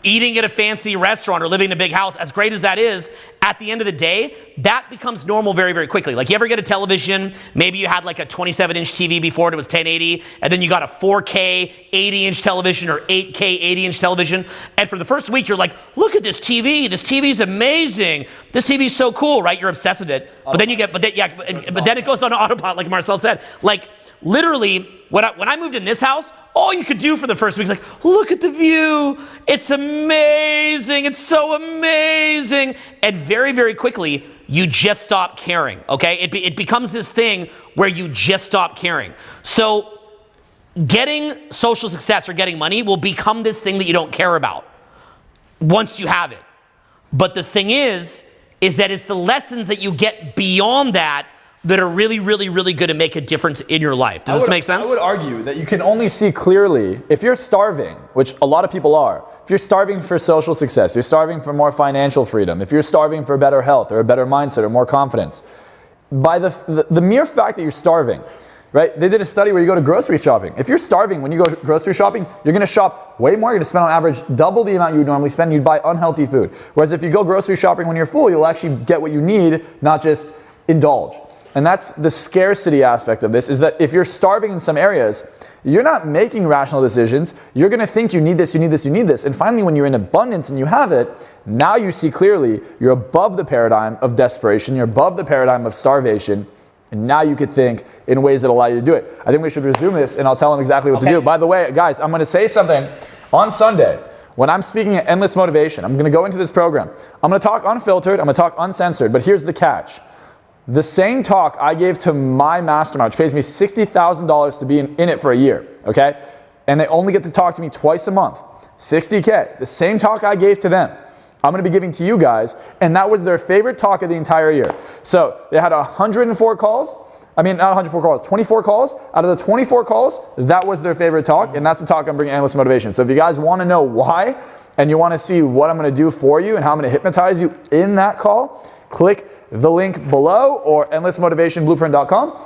eating at a fancy restaurant or living in a big house, as great as that is, at the end of the day, that becomes normal very, very quickly. Like, you ever get a television, maybe you had like a 27-inch TV before it was 1080, and then you got a 4K 80-inch television or 8K 80-inch television, and for the first week, you're like, look at this TV's amazing. This TV's so cool, right? You're obsessed with it. But then it goes on autopilot, like Marczell said. Like, literally, when I moved in this house, all you could do for the first week is like, look at the view. It's amazing. It's so amazing. And very, very quickly, you just stop caring, okay? It becomes this thing where you just stop caring. So getting social success or getting money will become this thing that you don't care about once you have it. But the thing is that it's the lessons that you get beyond that that are really, really, really good to make a difference in your life. Does this make sense? I would argue that you can only see clearly if you're starving, which a lot of people are. If you're starving for social success, you're starving for more financial freedom, if you're starving for better health or a better mindset or more confidence, by the mere fact that you're starving, right? They did a study where you go to grocery shopping. If you're starving when you go grocery shopping, you're going to shop way more. You're going to spend on average double the amount you would normally spend. You'd buy unhealthy food. Whereas if you go grocery shopping when you're full, you'll actually get what you need, not just indulge. And that's the scarcity aspect of this, is that if you're starving in some areas, you're not making rational decisions. You're going to think you need this, you need this, you need this. And finally, when you're in abundance and you have it, now you see clearly you're above the paradigm of desperation. You're above the paradigm of starvation. And now you could think in ways that allow you to do it. I think we should resume this, and I'll tell them exactly what to do. By the way, guys, I'm going to say something on Sunday. When I'm speaking at Endless Motivation, I'm going to go into this program. I'm going to talk unfiltered. I'm going to talk uncensored. But here's the catch. The same talk I gave to my mastermind, which pays me $60,000 to be in it for a year, okay? And they only get to talk to me twice a month, $60K. The same talk I gave to them, I'm going to be giving to you guys, and that was their favorite talk of the entire year. So they had 104 calls. I mean, not 104 calls, 24 calls. Out of the 24 calls, that was their favorite talk, and that's the talk I'm bringing Endless Motivation. So if you guys want to know why, and you want to see what I'm going to do for you and how I'm going to hypnotize you in that call, click the link below or endlessmotivationblueprint.com.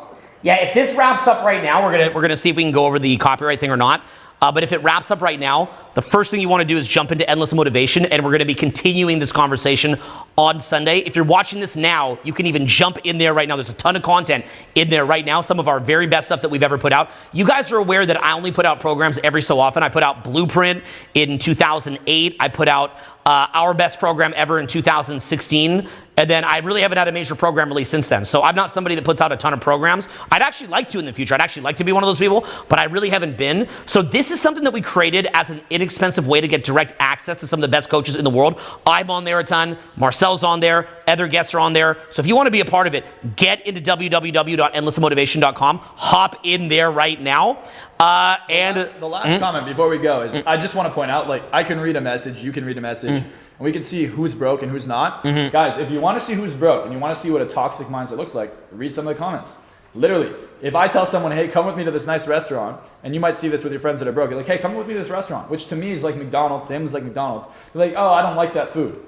Yeah, if this wraps up right now, we're gonna see if we can go over the copyright thing or not. But if it wraps up right now, the first thing you want to do is jump into Endless Motivation, and we're going to be continuing this conversation on Sunday. If you're watching this now, you can even jump in there right now. There's a ton of content in there right now, some of our very best stuff that we've ever put out. You guys are aware that I only put out programs every so often. I put out Blueprint in 2008. I put out our best program ever in 2016. And then I really haven't had a major program release since then. So I'm not somebody that puts out a ton of programs. I'd actually like to in the future. I'd actually like to be one of those people, but I really haven't been. So this is something that we created as an inexpensive way to get direct access to some of the best coaches in the world. I'm on there a ton. Marczell's on there. Other guests are on there. So if you want to be a part of it, get into www.endlessmotivation.com. Hop in there right now. The last comment before we go is I just want to point out, like, I can read a message, you can read a message, and we can see who's broke and who's not. Guys, if you want to see who's broke and you want to see what a toxic mindset looks like, read some of the comments. Literally, if I tell someone, hey, come with me to this nice restaurant, and you might see this with your friends that are broke, you're like, hey, come with me to this restaurant, which to me is like McDonald's, to him is like McDonald's. You're like, oh, I don't like that food.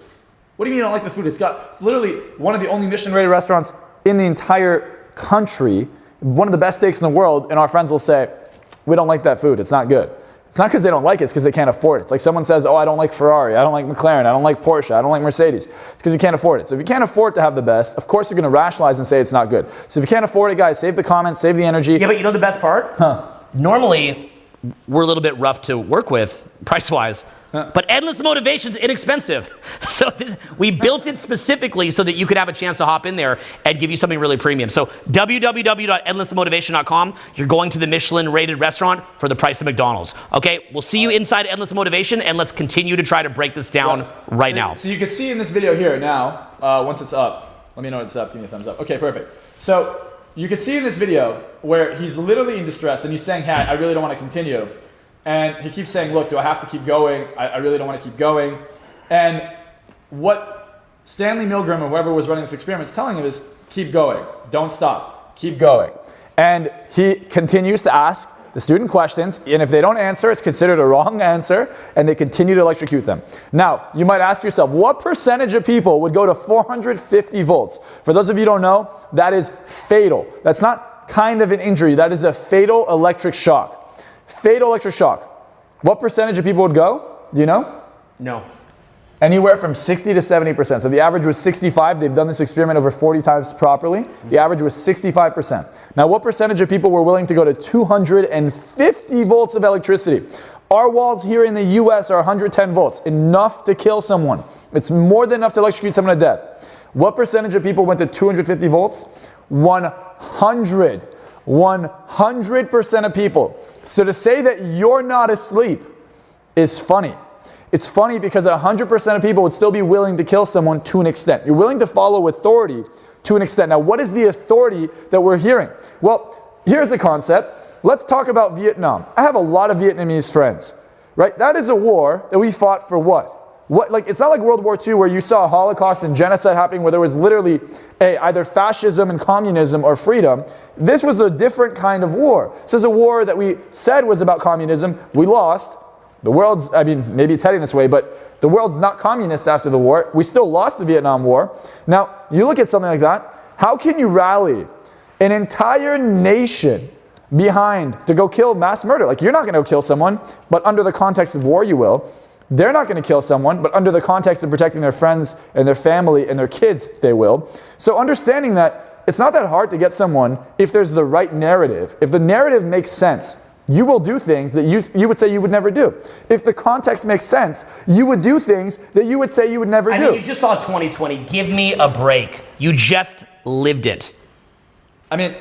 What do you mean you don't like the food? It's literally one of the only Michelin-rated restaurants in the entire country, one of the best steaks in the world, and our friends will say, we don't like that food, it's not good. It's not because they don't like it, it's because they can't afford it. It's like someone says, oh, I don't like Ferrari, I don't like McLaren, I don't like Porsche, I don't like Mercedes. It's because you can't afford it. So if you can't afford to have the best, of course you're going to rationalize and say it's not good. So if you can't afford it, guys, save the comments, save the energy. Yeah, but you know the best part? Normally, we're a little bit rough to work with, price-wise. But Endless Motivation's inexpensive. So we built it specifically so that you could have a chance to hop in there and give you something really premium. So www.endlessmotivation.com. You're going to the Michelin-rated restaurant for the price of McDonald's. Okay, we'll see you inside Endless Motivation, and let's continue to try to break this down right now. So you can see in this video here now, once it's up, let me know it's up, give me a thumbs up. Okay, perfect. So you can see in this video where he's literally in distress and he's saying, hey, I really don't want to continue. And he keeps saying, look, do I have to keep going? I really don't want to keep going. And what Stanley Milgram or whoever was running this experiment is telling him is, keep going. Don't stop. Keep going. And he continues to ask the student questions, and if they don't answer, it's considered a wrong answer, and they continue to electrocute them. Now, you might ask yourself, what percentage of people would go to 450 volts? For those of you who don't know, that is fatal. That's not kind of an injury. That is a fatal electric shock. Fatal electric shock. What percentage of people would go? Do you know? No. Anywhere from 60 to 70%. So the average was 65. They've done this experiment over 40 times properly. The average was 65%. Now, what percentage of people were willing to go to 250 volts of electricity? Our walls here in the US are 110 volts, enough to kill someone. It's more than enough to electrocute someone to death. What percentage of people went to 250 volts? 100% of people. So to say that you're not asleep is funny. It's funny because 100% of people would still be willing to kill someone to an extent. You're willing to follow authority to an extent. Now, what is the authority that we're hearing? Well, here's the concept. Let's talk about Vietnam. I have a lot of Vietnamese friends, right? That is a war that we fought for what? Like, it's not like World War II where you saw a Holocaust and genocide happening where there was literally either fascism and communism or freedom. This was a different kind of war. This is a war that we said was about communism. We lost. The world's, I mean, maybe it's heading this way, but the world's not communist after the war. We still lost the Vietnam War. Now, you look at something like that. How can you rally an entire nation behind to go kill mass murder? Like, you're not going to kill someone, but under the context of war, you will. They're not going to kill someone, but under the context of protecting their friends and their family and their kids, they will. So understanding that it's not that hard to get someone if there's the right narrative. If the narrative makes sense, you will do things that you would say you would never do. If the context makes sense, you would do things that you would say you would never do. I mean, you just saw 2020. Give me a break. You just lived it. I mean,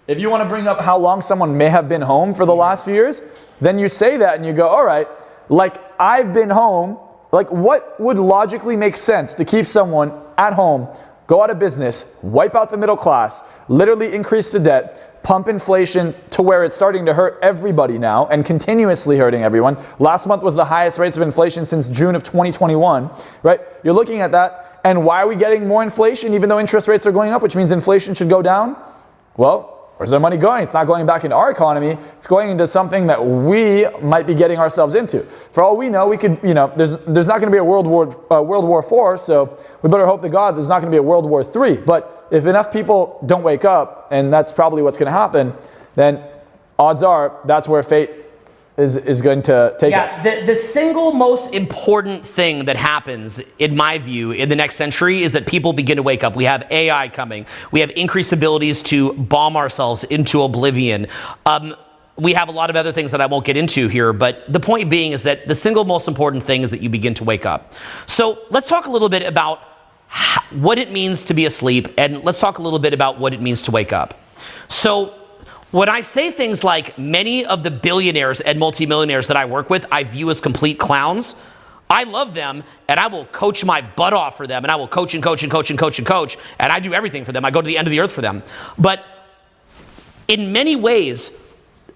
if you want to bring up how long someone may have been home for the last few years, then you say that and you go, all right, like, I've been home. Like, what would logically make sense to keep someone at home, go out of business, wipe out the middle class, literally increase the debt, pump inflation to where it's starting to hurt everybody now and continuously hurting everyone. Last month was the highest rates of inflation since June of 2021, right? You're looking at that, and why are we getting more inflation even though interest rates are going up, which means inflation should go down? Well, where's our money going? It's not going back into our economy. It's going into something that we might be getting ourselves into. For all we know, we could, there's not going to be a World War IV, so we better hope to God there's not going to be a World War III. But if enough people don't wake up, and that's probably what's going to happen, then odds are that's where fate is going to take us. The single most important thing that happens, in my view, in the next century is that people begin to wake up. We have AI coming. We have increased abilities to bomb ourselves into oblivion. We have a lot of other things that I won't get into here, but the point being is that the single most important thing is that you begin to wake up. So let's talk a little bit about what it means to be asleep, and let's talk a little bit about what it means to wake up. So when I say things like many of the billionaires and multimillionaires that I work with, I view as complete clowns, I love them, and I will coach my butt off for them, and I will coach and coach and coach and coach and coach, and I do everything for them. I go to the end of the earth for them. But in many ways,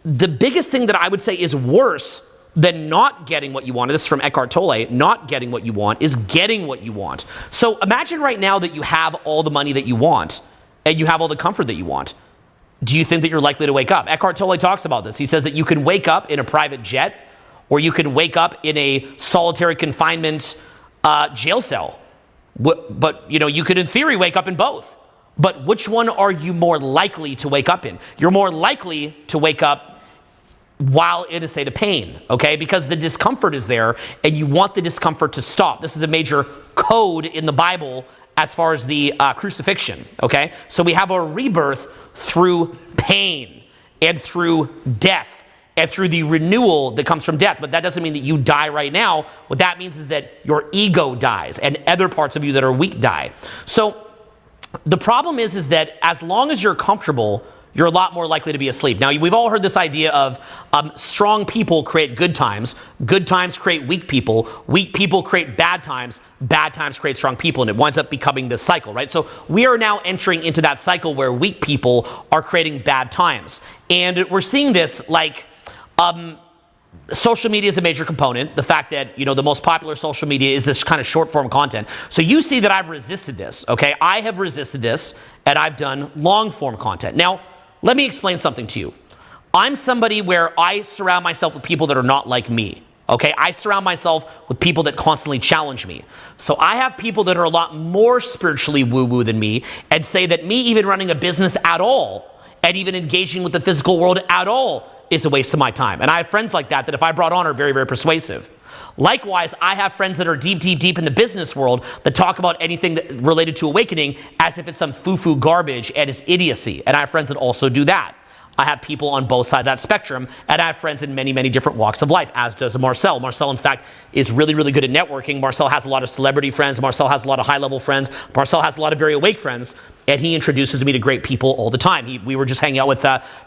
the biggest thing that I would say is worse than not getting what you want, this is from Eckhart Tolle, not getting what you want is getting what you want. So imagine right now that you have all the money that you want, and you have all the comfort that you want. Do you think that you're likely to wake up? Eckhart Tolle talks about this. He says that you can wake up in a private jet, or you can wake up in a solitary confinement jail cell. But you could in theory wake up in both. But which one are you more likely to wake up in? You're more likely to wake up while in a state of pain, okay? Because the discomfort is there, and you want the discomfort to stop. This is a major code in the Bible as far as the crucifixion, okay? So we have a rebirth through pain and through death and through the renewal that comes from death. But that doesn't mean that you die right now. What that means is that your ego dies and other parts of you that are weak die. So the problem is that as long as you're comfortable, you're a lot more likely to be asleep. Now, we've all heard this idea of strong people create good times create weak people create bad times create strong people, and it winds up becoming this cycle, right? So we are now entering into that cycle where weak people are creating bad times. And we're seeing this like social media is a major component. The fact that, the most popular social media is this kind of short form content. So you see that I've resisted this, okay? I have resisted this, and I've done long form content. Now, let me explain something to you. I'm somebody where I surround myself with people that are not like me, okay? I surround myself with people that constantly challenge me. So I have people that are a lot more spiritually woo-woo than me and say that me even running a business at all and even engaging with the physical world at all is a waste of my time. And I have friends like that if I brought on are very, very persuasive. Likewise, I have friends that are deep, deep, deep in the business world that talk about anything related to awakening as if it's some foo-foo garbage and it's idiocy. And I have friends that also do that. I have people on both sides of that spectrum, and I have friends in many, many different walks of life, as does Marczell. Marczell, in fact, is really, really good at networking. Marczell has a lot of celebrity friends. Marczell has a lot of high-level friends. Marczell has a lot of very awake friends, and he introduces me to great people all the time. We were just hanging out with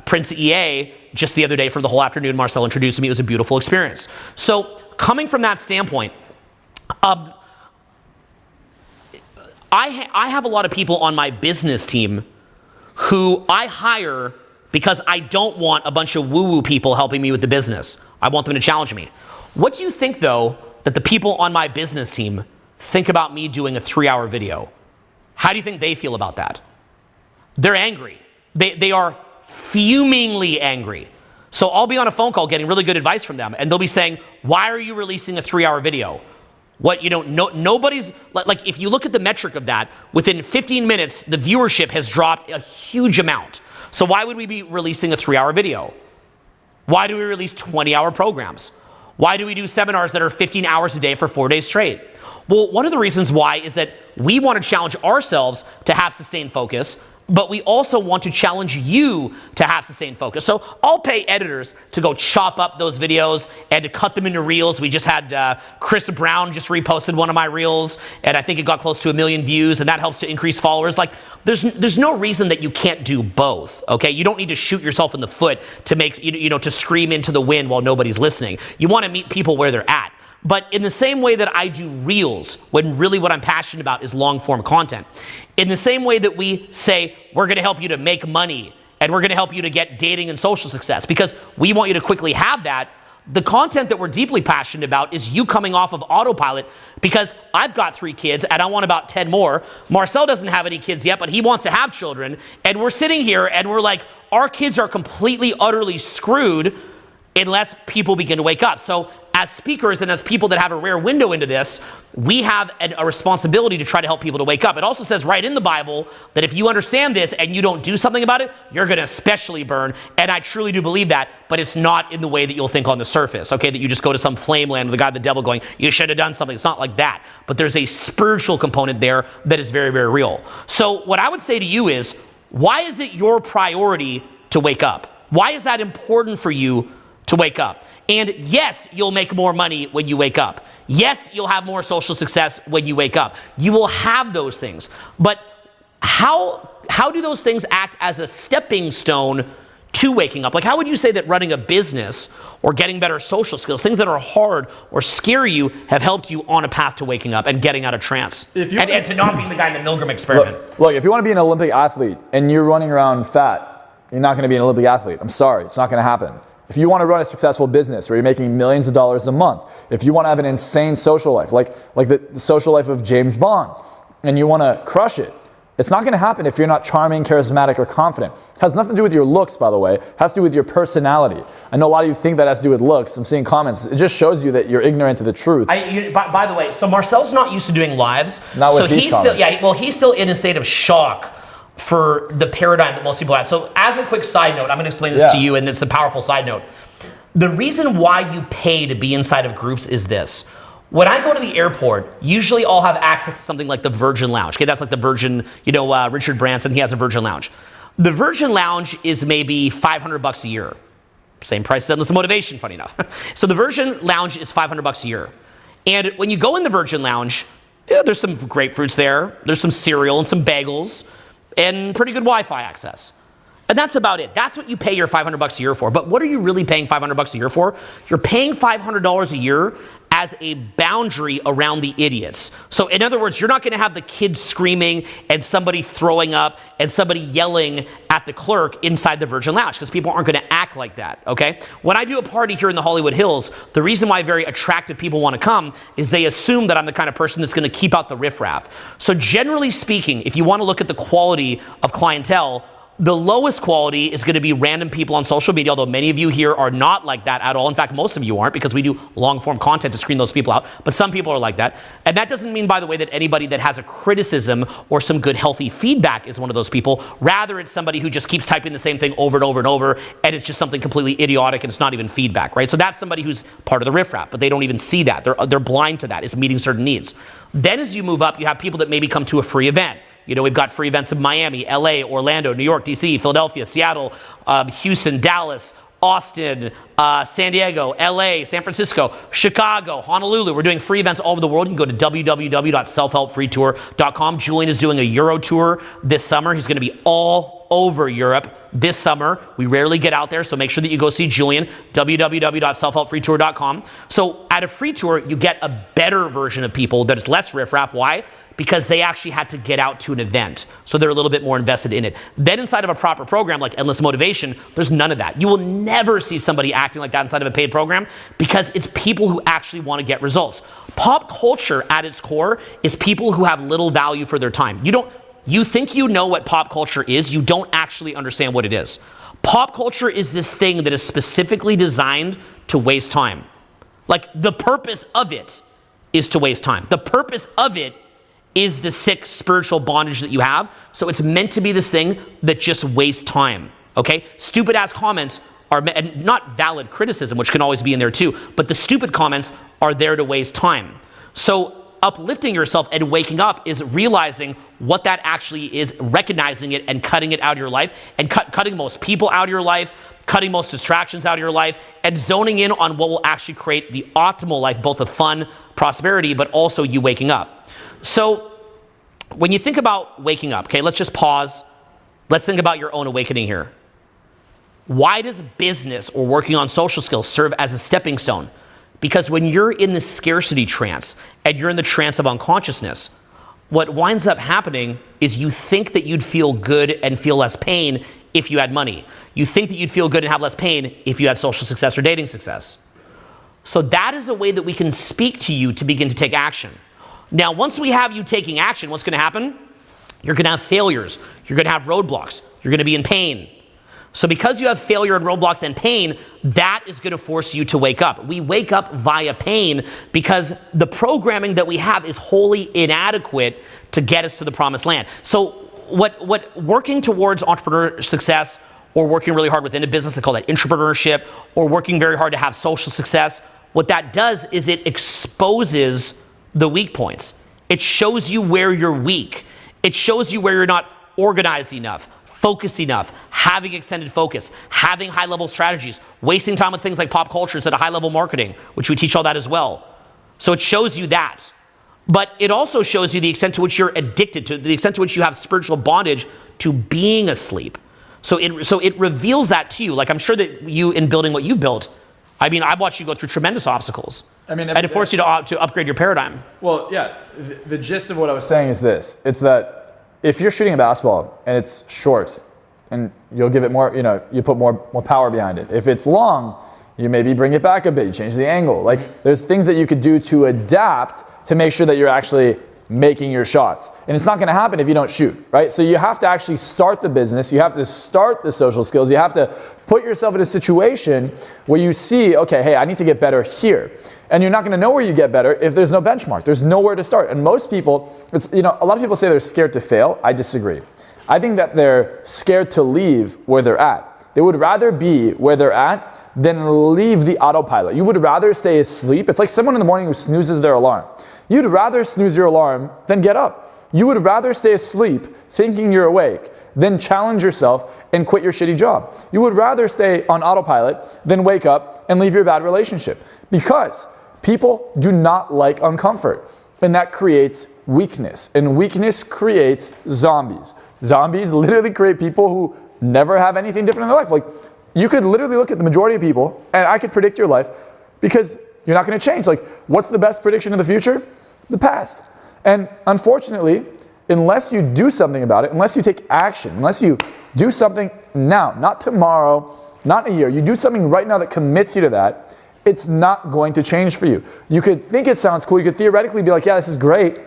Prince EA just the other day for the whole afternoon. Marczell introduced me. It was a beautiful experience. So coming from that standpoint, I have a lot of people on my business team who I hire because I don't want a bunch of woo-woo people helping me with the business. I want them to challenge me. What do you think, though, that the people on my business team think about me doing a 3-hour video? How do you think they feel about that? They're angry. They are fumingly angry. So I'll be on a phone call getting really good advice from them, and they'll be saying, why are you releasing a 3-hour video? What, nobody's, like if you look at the metric of that, within 15 minutes, the viewership has dropped a huge amount. So why would we be releasing a 3-hour video? Why do we release 20-hour programs? Why do we do seminars that are 15 hours a day for 4 days straight? Well, one of the reasons why is that we want to challenge ourselves to have sustained focus, but we also want to challenge you to have sustained focus. So I'll pay editors to go chop up those videos and to cut them into reels. We just had Chris Brown just reposted one of my reels, and I think it got close to 1 million views, and that helps to increase followers. Like, there's no reason that you can't do both, okay? You don't need to shoot yourself in the foot to make, to scream into the wind while nobody's listening. You want to meet people where they're at. But in the same way that I do reels, when really what I'm passionate about is long-form content, in the same way that we say, we're going to help you to make money, and we're going to help you to get dating and social success, because we want you to quickly have that, The content that we're deeply passionate about is you coming off of autopilot, because I've got 3 kids and I want about 10 more. Marczell doesn't have any kids yet, but he wants to have children. And we're sitting here and we're like, our kids are completely, utterly screwed unless people begin to wake up. So as speakers and as people that have a rare window into this, we have a responsibility to try to help people to wake up. It also says right in the Bible that if you understand this and you don't do something about it, you're going to especially burn. And I truly do believe that, but it's not in the way that you'll think on the surface, okay? That you just go to some flame land with the God, the devil going, you should have done something. It's not like that. But there's a spiritual component there that is very, very real. So what I would say to you is, why is it your priority to wake up? Why is that important for you to wake up? And yes, you'll make more money when you wake up. Yes, you'll have more social success when you wake up. You will have those things. But how do those things act as a stepping stone to waking up? Like, how would you say that running a business or getting better social skills, things that are hard or scare you, have helped you on a path to waking up and getting out of trance? And to not being the guy in the Milgram experiment. Look, if you want to be an Olympic athlete and you're running around fat, you're not going to be an Olympic athlete. I'm sorry, it's not going to happen. If you want to run a successful business where you're making millions of dollars a month, if you want to have an insane social life, like the social life of James Bond, and you want to crush it, it's not going to happen if you're not charming, charismatic, or confident. It has nothing to do with your looks, by the way. It has to do with your personality. I know a lot of you think that has to do with looks. I'm seeing comments. It just shows you that you're ignorant to the truth. By the way, so Marcell's not used to doing lives. Not with so these comments. He's still in a state of shock for the paradigm that most people have. So as a quick side note, I'm going to explain this to you, and it's a powerful side note. The reason why you pay to be inside of groups is this. When I go to the airport, usually I'll have access to something like the Virgin Lounge. Okay, that's like the Virgin, Richard Branson, he has a Virgin Lounge. The Virgin Lounge is maybe $500 a year. Same price as Endless Motivation, funny enough. So the Virgin Lounge is $500 a year. And when you go in the Virgin Lounge, there's some grapefruits there, there's some cereal and some bagels, and pretty good Wi-Fi access. And that's about it. That's what you pay your $500 a year for. But what are you really paying $500 a year for? You're paying $500 a year as a boundary around the idiots. So in other words, you're not going to have the kids screaming and somebody throwing up and somebody yelling at the clerk inside the Virgin Lounge, because people aren't going to act like that, okay? When I do a party here in the Hollywood Hills, the reason why very attractive people want to come is they assume that I'm the kind of person that's going to keep out the riffraff. So generally speaking, if you want to look at the quality of clientele, the lowest quality is going to be random people on social media, although many of you here are not like that at all. In fact, most of you aren't, because we do long-form content to screen those people out. But some people are like that. And that doesn't mean, by the way, that anybody that has a criticism or some good, healthy feedback is one of those people. Rather, it's somebody who just keeps typing the same thing over and over and over, and it's just something completely idiotic, and it's not even feedback, right? So that's somebody who's part of the riffraff, but they don't even see that. They're blind to that. It's meeting certain needs. Then as you move up, you have people that maybe come to a free event. We've got free events in Miami, LA, Orlando, New York, DC, Philadelphia, Seattle, Houston, Dallas, Austin, San Diego, LA, San Francisco, Chicago, Honolulu. We're doing free events all over the world. You can go to www.selfhelpfreetour.com. Julian is doing a Euro tour this summer. He's going to be all over Europe this summer. We rarely get out there, so make sure that you go see Julian, www.selfhelpfreetour.com. So at a free tour, you get a better version of people that is less riffraff. Why? Because they actually had to get out to an event. So they're a little bit more invested in it. Then inside of a proper program like Endless Motivation, there's none of that. You will never see somebody acting like that inside of a paid program, because it's people who actually want to get results. Pop culture at its core is people who have little value for their time. You think you know what pop culture is, you don't actually understand what it is. Pop culture is this thing that is specifically designed to waste time. Like, the purpose of it is to waste time. The purpose of it is the sick spiritual bondage that you have. So it's meant to be this thing that just wastes time, okay? Stupid ass comments are, and not valid criticism, which can always be in there too, but the stupid comments are there to waste time. So uplifting yourself and waking up is realizing what that actually is, recognizing it and cutting it out of your life, and cutting most people out of your life, cutting most distractions out of your life, and zoning in on what will actually create the optimal life, both of fun, prosperity, but also you waking up. So when you think about waking up, okay, let's just pause. Let's think about your own awakening here. Why does business or working on social skills serve as a stepping stone? Because when you're in the scarcity trance and you're in the trance of unconsciousness, what winds up happening is you think that you'd feel good and feel less pain if you had money. You think that you'd feel good and have less pain if you had social success or dating success. So that is a way that we can speak to you to begin to take action. Now, once we have you taking action, what's going to happen? You're going to have failures. You're going to have roadblocks. You're going to be in pain. So because you have failure and roadblocks and pain, that is going to force you to wake up. We wake up via pain because the programming that we have is wholly inadequate to get us to the promised land. So what working towards entrepreneur success or working really hard within a business, they call that entrepreneurship, or working very hard to have social success, what that does is it exposes the weak points. It shows you where you're weak. It shows you where you're not organized enough, focused enough, having extended focus, having high-level strategies, wasting time with things like pop culture instead of high-level marketing, which we teach all that as well. So it shows you that. But it also shows you the extent to which you're addicted to, the extent to which you have spiritual bondage to being asleep. So it reveals that to you. Like, I'm sure that you, in building what you've built, I mean, I've watched you go through tremendous obstacles. I mean, and it forced you to upgrade your paradigm. Well, yeah, the gist of what I was saying is this. It's that if you're shooting a basketball and it's short, and you'll give it more, you put more power behind it. If it's long, you maybe bring it back a bit, you change the angle. Like, there's things that you could do to adapt to make sure that you're actually making your shots. And it's not going to happen if you don't shoot, right? So you have to actually start the business. You have to start the social skills. You have to put yourself in a situation where you see, okay, hey, I need to get better here. And you're not going to know where you get better if there's no benchmark. There's nowhere to start. And most people, a lot of people say they're scared to fail. I disagree. I think that they're scared to leave where they're at. They would rather be where they're at than leave the autopilot. You would rather stay asleep. It's like someone in the morning who snoozes their alarm. You'd rather snooze your alarm than get up. You would rather stay asleep thinking you're awake than challenge yourself and quit your shitty job. You would rather stay on autopilot than wake up and leave your bad relationship, because people do not like uncomfort, and that creates weakness, and weakness creates zombies. Zombies literally create people who never have anything different in their life. Like, you could literally look at the majority of people and I could predict your life because you're not going to change. Like, what's the best prediction of the future? The past. And unfortunately, unless you do something about it, unless you take action, unless you do something now, not tomorrow, not in a year, you do something right now that commits you to that, it's not going to change for you. You could think it sounds cool. You could theoretically be like, yeah, this is great.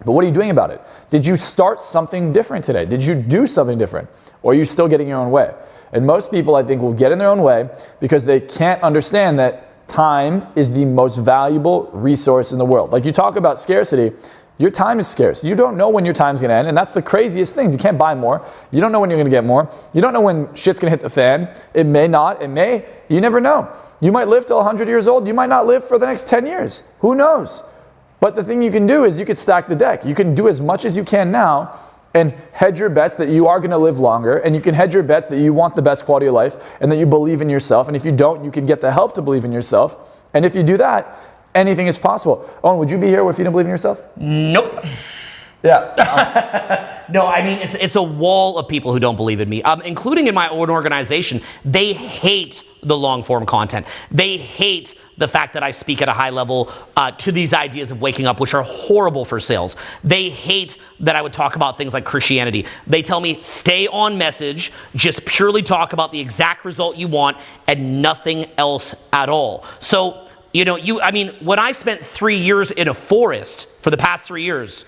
But what are you doing about it? Did you start something different today? Did you do something different? Or are you still getting your own way? And most people, I think, will get in their own way because they can't understand that time is the most valuable resource in the world. Like, you talk about scarcity, your time is scarce. You don't know when your time's gonna end, and that's the craziest things. You can't buy more. You don't know when you're gonna get more. You don't know when shit's gonna hit the fan. It may not, it may, you never know. You might live till 100 years old. You might not live for the next 10 years. Who knows? But the thing you can do is you could stack the deck. You can do as much as you can now and hedge your bets that you are going to live longer, and you can hedge your bets that you want the best quality of life and that you believe in yourself. And if you don't, you can get the help to believe in yourself. And if you do that, anything is possible. Owen, would you be here if you didn't believe in yourself? Nope. Yeah. No, I mean, it's a wall of people who don't believe in me, including in my own organization. They hate the long-form content. They hate the fact that I speak at a high level to these ideas of waking up, which are horrible for sales. They hate that I would talk about things like Christianity. They tell me, stay on message, just purely talk about the exact result you want and nothing else at all. So, when I spent 3 years in a forest for the past 3 years,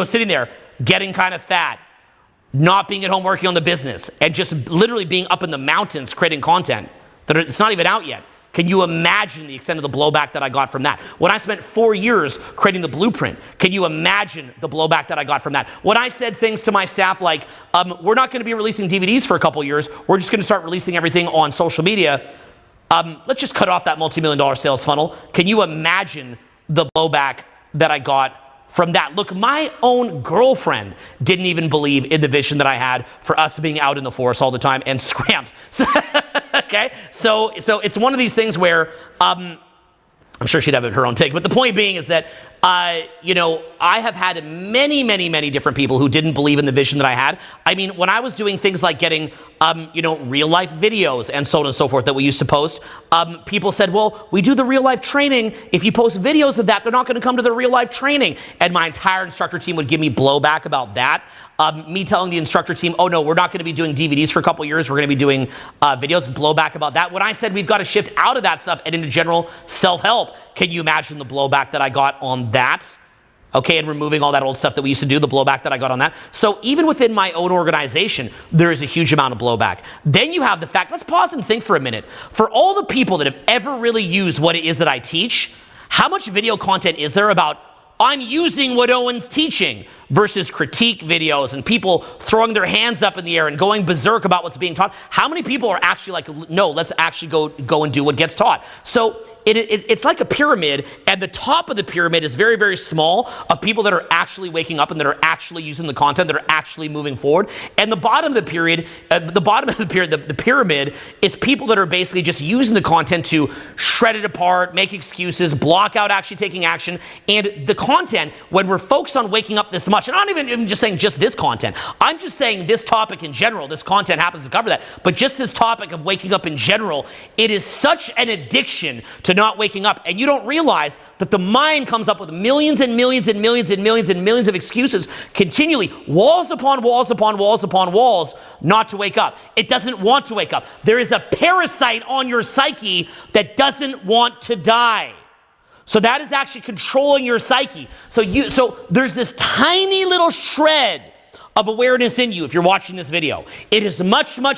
sitting there, getting kind of fat, not being at home working on the business, and just literally being up in the mountains creating content that it's not even out yet. Can you imagine the extent of the blowback that I got from that? When I spent 4 years creating the blueprint, can you imagine the blowback that I got from that? When I said things to my staff like, we're not going to be releasing DVDs for a couple years, we're just going to start releasing everything on social media, let's just cut off that multi-million-dollar sales funnel. Can you imagine the blowback that I got from that? Look, my own girlfriend didn't even believe in the vision that I had for us being out in the forest all the time and scramped. Okay, so it's one of these things where I'm sure she'd have her own take, but the point being is that you know, I have had many different people who didn't believe in the vision that I had. I mean, when I was doing things like getting, you know, real life videos and so on and so forth that we used to post, people said, well, we do the real life training. If you post videos of that, they're not going to come to the real life training. And my entire instructor team would give me blowback about that. Me telling the instructor team, oh no, we're not going to be doing DVDs for a couple years. We're going to be doing videos, blowback about that. When I said we've got to shift out of that stuff and into general self-help, can you imagine the blowback that I got on that? Okay, and removing all that old stuff that we used to do, the blowback that I got on that. So even within my own organization, there is a huge amount of blowback. Then you have the fact, let's pause and think for a minute. For all the people that have ever really used what it is that I teach, how much video content is there about I'm using what Owen's teaching versus critique videos and people throwing their hands up in the air and going berserk about what's being taught? How many people are actually like, no, let's actually go and do what gets taught? So it's like a pyramid, and the top of the pyramid is very small of people that are actually waking up and that are actually using the content, that are actually moving forward. And the bottom of the pyramid is people that are basically just using the content to shred it apart, make excuses, block out actually taking action. And the content, when we're focused on waking up this much, and I'm not even just saying just this content, I'm just saying this topic in general, this content happens to cover that, but just this topic of waking up in general, it is such an addiction to not waking up, and you don't realize that the mind comes up with millions and millions and millions and millions and millions of excuses continually, walls upon walls upon walls upon walls, not to wake up. It doesn't want to wake up. There is a parasite on your psyche that doesn't want to die. So that is actually controlling your psyche. So there's this tiny little shred of awareness in you if you're watching this video. It is much smaller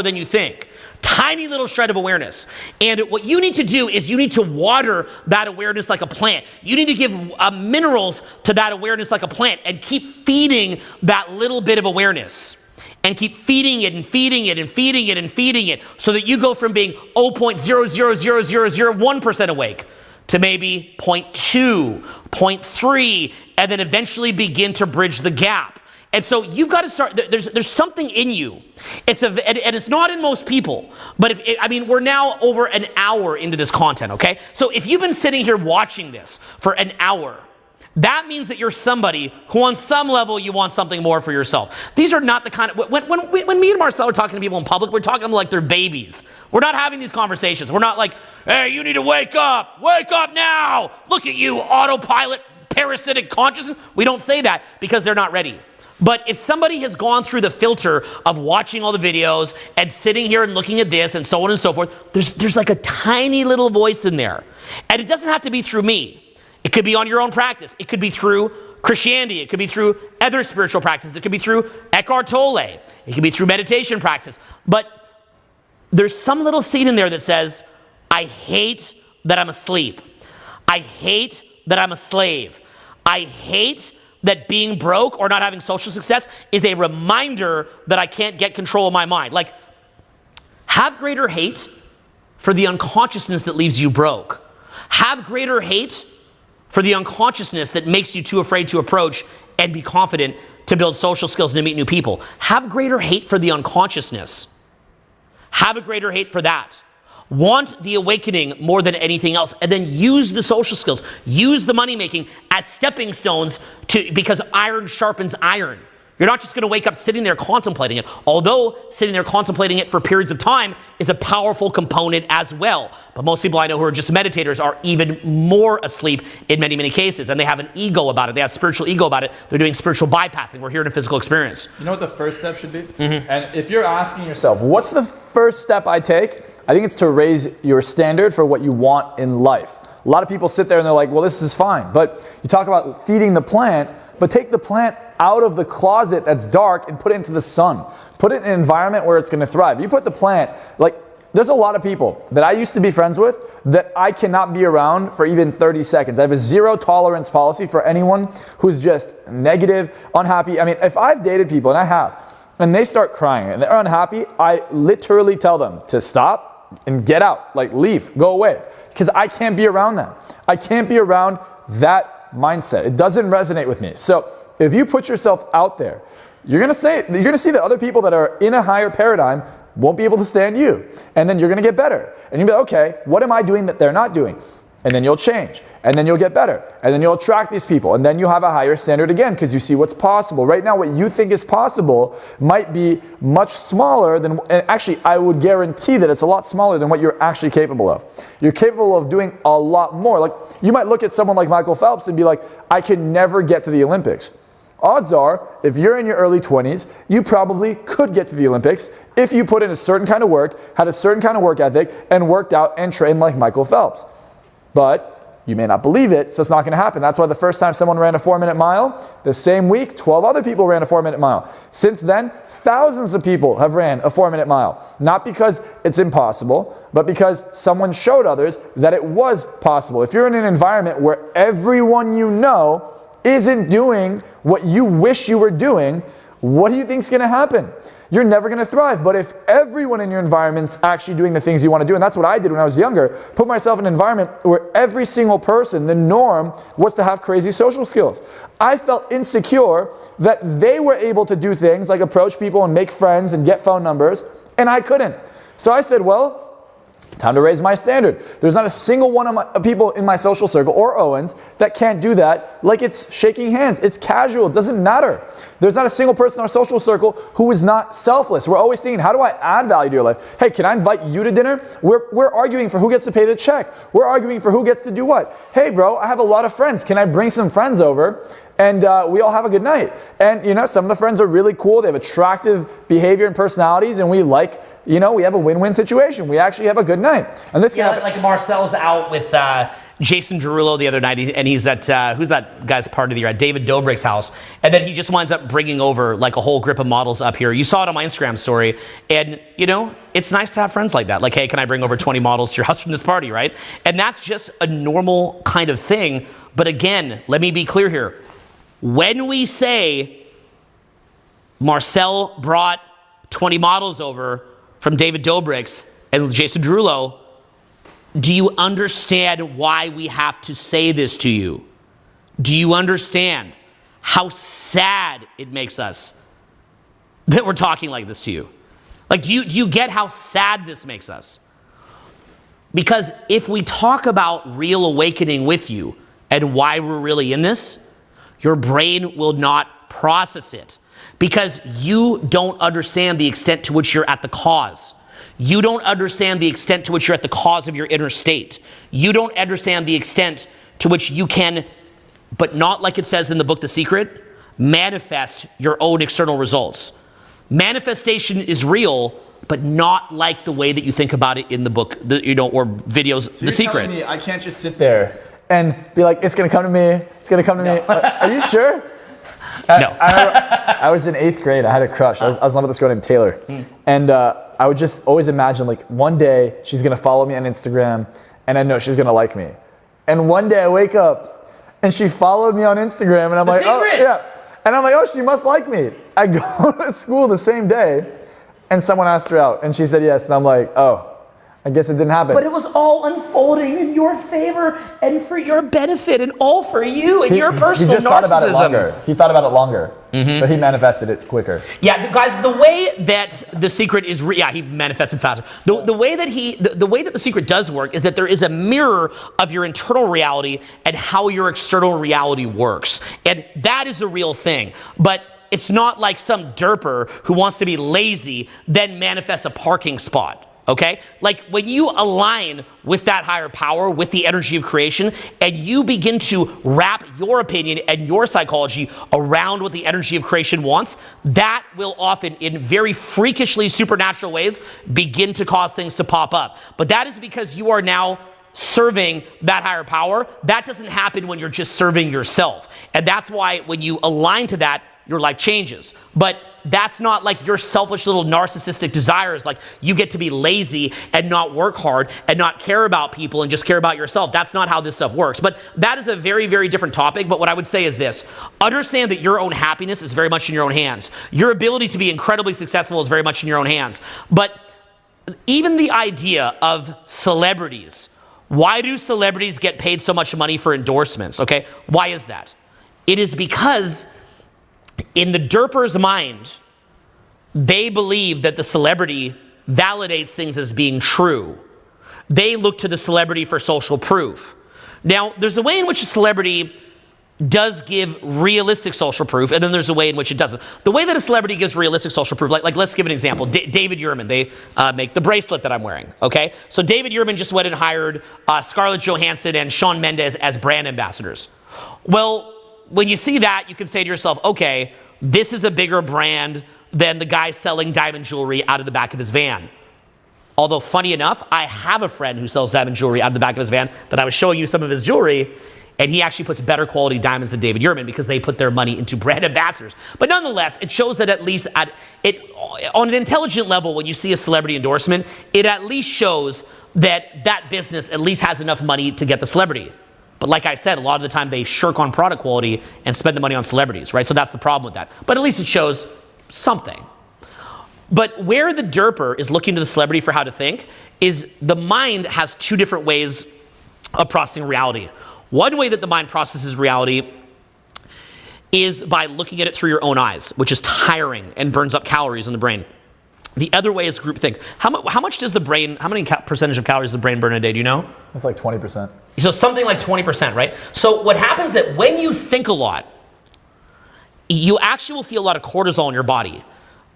than you think. Tiny little shred of awareness. And what you need to do is you need to water that awareness like a plant. You need to give minerals to that awareness like a plant and keep feeding that little bit of awareness. And keep feeding it and feeding it and feeding it and feeding it so that you go from being 0.0000001% awake to maybe 0.2, 0.3, and then eventually begin to bridge the gap. And so you've got to start, there's something in you. And it's not in most people, but we're now over an hour into this content, okay? So if you've been sitting here watching this for an hour, that means that you're somebody who on some level you want something more for yourself. These are not the kind of, when me and Marczell are talking to people in public, we're talking to them like they're babies. We're not having these conversations. We're not like, hey, you need to wake up now. Look at you, autopilot, parasitic consciousness. We don't say that because they're not ready. But if somebody has gone through the filter of watching all the videos and sitting here and looking at this and so on and so forth, there's like a tiny little voice in there. And it doesn't have to be through me. It could be on your own practice. It could be through Christianity. It could be through other spiritual practices. It could be through Eckhart Tolle. It could be through meditation practice. But there's some little seed in there that says, I hate that I'm asleep. I hate that I'm a slave. I hate that being broke or not having social success is a reminder that I can't get control of my mind. Like, have greater hate for the unconsciousness that leaves you broke. Have greater hate for the unconsciousness that makes you too afraid to approach and be confident to build social skills and to meet new people. Have greater hate for the unconsciousness. Have a greater hate for that. Want the awakening more than anything else, and then use the social skills, use the money making as stepping stones because iron sharpens iron. You're not just going to wake up sitting there contemplating it, although sitting there contemplating it for periods of time is a powerful component as well. But most people I know who are just meditators are even more asleep in many cases, and they have an ego about it. They have spiritual ego about it. They're doing spiritual bypassing. We're here in a physical experience. You know what the first step should be? Mm-hmm. And if you're asking yourself, what's the first step I take? I think it's to raise your standard for what you want in life. A lot of people sit there and they're like, well, this is fine. But you talk about feeding the plant, but take the plant out of the closet that's dark and put it into the sun. Put it in an environment where it's going to thrive. You put the plant, like, there's a lot of people that I used to be friends with that I cannot be around for even 30 seconds. I have a zero tolerance policy for anyone who's just negative, unhappy. I mean, if I've dated people, and I have, and they start crying and they're unhappy, I literally tell them to stop and get out, like leave, go away, because I can't be around that. I can't be around that mindset. It doesn't resonate with me. So if you put yourself out there, you're going to see that other people that are in a higher paradigm won't be able to stand you. And then you're going to get better. And you'll be like, okay, what am I doing that they're not doing? And then you'll change, and then you'll get better, and then you'll attract these people, and then you have a higher standard again because you see what's possible. Right now, what you think is possible might be much smaller than, and actually I would guarantee that it's a lot smaller than what you're actually capable of. You're capable of doing a lot more. Like, you might look at someone like Michael Phelps and be like, I can never get to the Olympics. Odds are, if you're in your early 20s, you probably could get to the Olympics if you put in a certain kind of work, had a certain kind of work ethic, and worked out and trained like Michael Phelps. But you may not believe it, so it's not going to happen. That's why the first time someone ran a 4-minute mile, the same week, 12 other people ran a 4-minute mile. Since then, thousands of people have ran a 4-minute mile. Not because it's impossible, but because someone showed others that it was possible. If you're in an environment where everyone you know isn't doing what you wish you were doing, what do you think is going to happen? You're never going to thrive. But if everyone in your environment's actually doing the things you want to do, and that's what I did when I was younger, put myself in an environment where every single person, the norm was to have crazy social skills. I felt insecure that they were able to do things like approach people and make friends and get phone numbers, and I couldn't. So I said, well, time to raise my standard. There's not a single one of my people in my social circle or Owen's that can't do that. Like, it's shaking hands. It's casual. It doesn't matter. There's not a single person in our social circle who is not selfless. We're always thinking, how do I add value to your life? Hey, can I invite you to dinner? We're arguing for who gets to pay the check. We're arguing for who gets to do what. Hey, bro, I have a lot of friends. Can I bring some friends over? And we all have a good night. And, you know, some of the friends are really cool. They have attractive behavior and personalities, and we like, you know, we have a win-win situation. We actually have a good night. And this can happen. Like Marczell's out with Jason Derulo the other night, and he's at, who's that guy's party that you're at? David Dobrik's house. And then he just winds up bringing over like a whole grip of models up here. You saw it on my Instagram story. And, you know, it's nice to have friends like that. Like, hey, can I bring over 20 models to your house from this party, right? And that's just a normal kind of thing. But again, let me be clear here. When we say Marczell brought 20 models over from David Dobrik's and Jason Derulo, do you understand why we have to say this to you? Do you understand how sad it makes us that we're talking like this to you? Like, do you get how sad this makes us? Because if we talk about real awakening with you and why we're really in this, your brain will not process it because you don't understand the extent to which you're at the cause. You don't understand the extent to which you're at the cause of your inner state. You don't understand the extent to which you can, but not like it says in the book The Secret, manifest your own external results. Manifestation is real, but not like the way that you think about it in the book, or videos, So The Secret. Me, I can't just sit there and be like, it's going to come to me, it's going to come to me. Are you sure? No. I was in 8th grade. I had a crush. I was in love with this girl named Taylor. And I would just always imagine, like, one day she's going to follow me on Instagram, and I know she's going to like me. And one day I wake up, and she followed me on Instagram, and I'm like, oh, yeah. And I'm like, oh, she must like me. I go to school the same day, and someone asked her out, and she said yes. And I'm like, oh, I guess it didn't happen. But it was all unfolding in your favor and for your benefit and all for you and your personal He just narcissism. thought about it longer. He thought about it longer. So he manifested it quicker. Yeah, guys, the way that The Secret is, he manifested faster. The way that The Secret does work is that there is a mirror of your internal reality and how your external reality works. And that is a real thing. But it's not like some derper who wants to be lazy then manifests a parking spot. Okay? Like, when you align with that higher power, with the energy of creation, and you begin to wrap your opinion and your psychology around what the energy of creation wants, that will often, in very freakishly supernatural ways, begin to cause things to pop up. But that is because you are now serving that higher power. That doesn't happen when you're just serving yourself. And that's why when you align to that, your life changes. But that's not like your selfish little narcissistic desires, like you get to be lazy and not work hard and not care about people and just care about yourself. That's not how this stuff works. But that is a very, very different topic. But what I would say is this: understand that your own happiness is very much in your own hands. Your ability to be incredibly successful is very much in your own hands. But even the idea of celebrities, why do celebrities get paid so much money for endorsements? Okay, why is that? It is because in the derper's mind, they believe that the celebrity validates things as being true. They look to the celebrity for social proof. Now, there's a way in which a celebrity does give realistic social proof, and then there's a way in which it doesn't. The way that a celebrity gives realistic social proof, like let's give an example. David Yurman, they make the bracelet that I'm wearing, okay? So David Yurman just went and hired Scarlett Johansson and Shawn Mendes as brand ambassadors. Well, when you see that, you can say to yourself, okay, this is a bigger brand than the guy selling diamond jewelry out of the back of his van. Although, funny enough, I have a friend who sells diamond jewelry out of the back of his van that I was showing you some of his jewelry, and he actually puts better quality diamonds than David Yurman because they put their money into brand ambassadors. But nonetheless, it shows that at least on an intelligent level, when you see a celebrity endorsement, it at least shows that that business at least has enough money to get the celebrity. But like I said, a lot of the time they shirk on product quality and spend the money on celebrities, right? So that's the problem with that. But at least it shows something. But where the derper is looking to the celebrity for how to think is the mind has two different ways of processing reality. One way that the mind processes reality is by looking at it through your own eyes, which is tiring and burns up calories in the brain. The other way is groupthink. How much does the brain, how many percentage of calories does the brain burn a day, do you know? It's like 20%. So something like 20%, right? So what happens is that when you think a lot, you actually will feel a lot of cortisol in your body.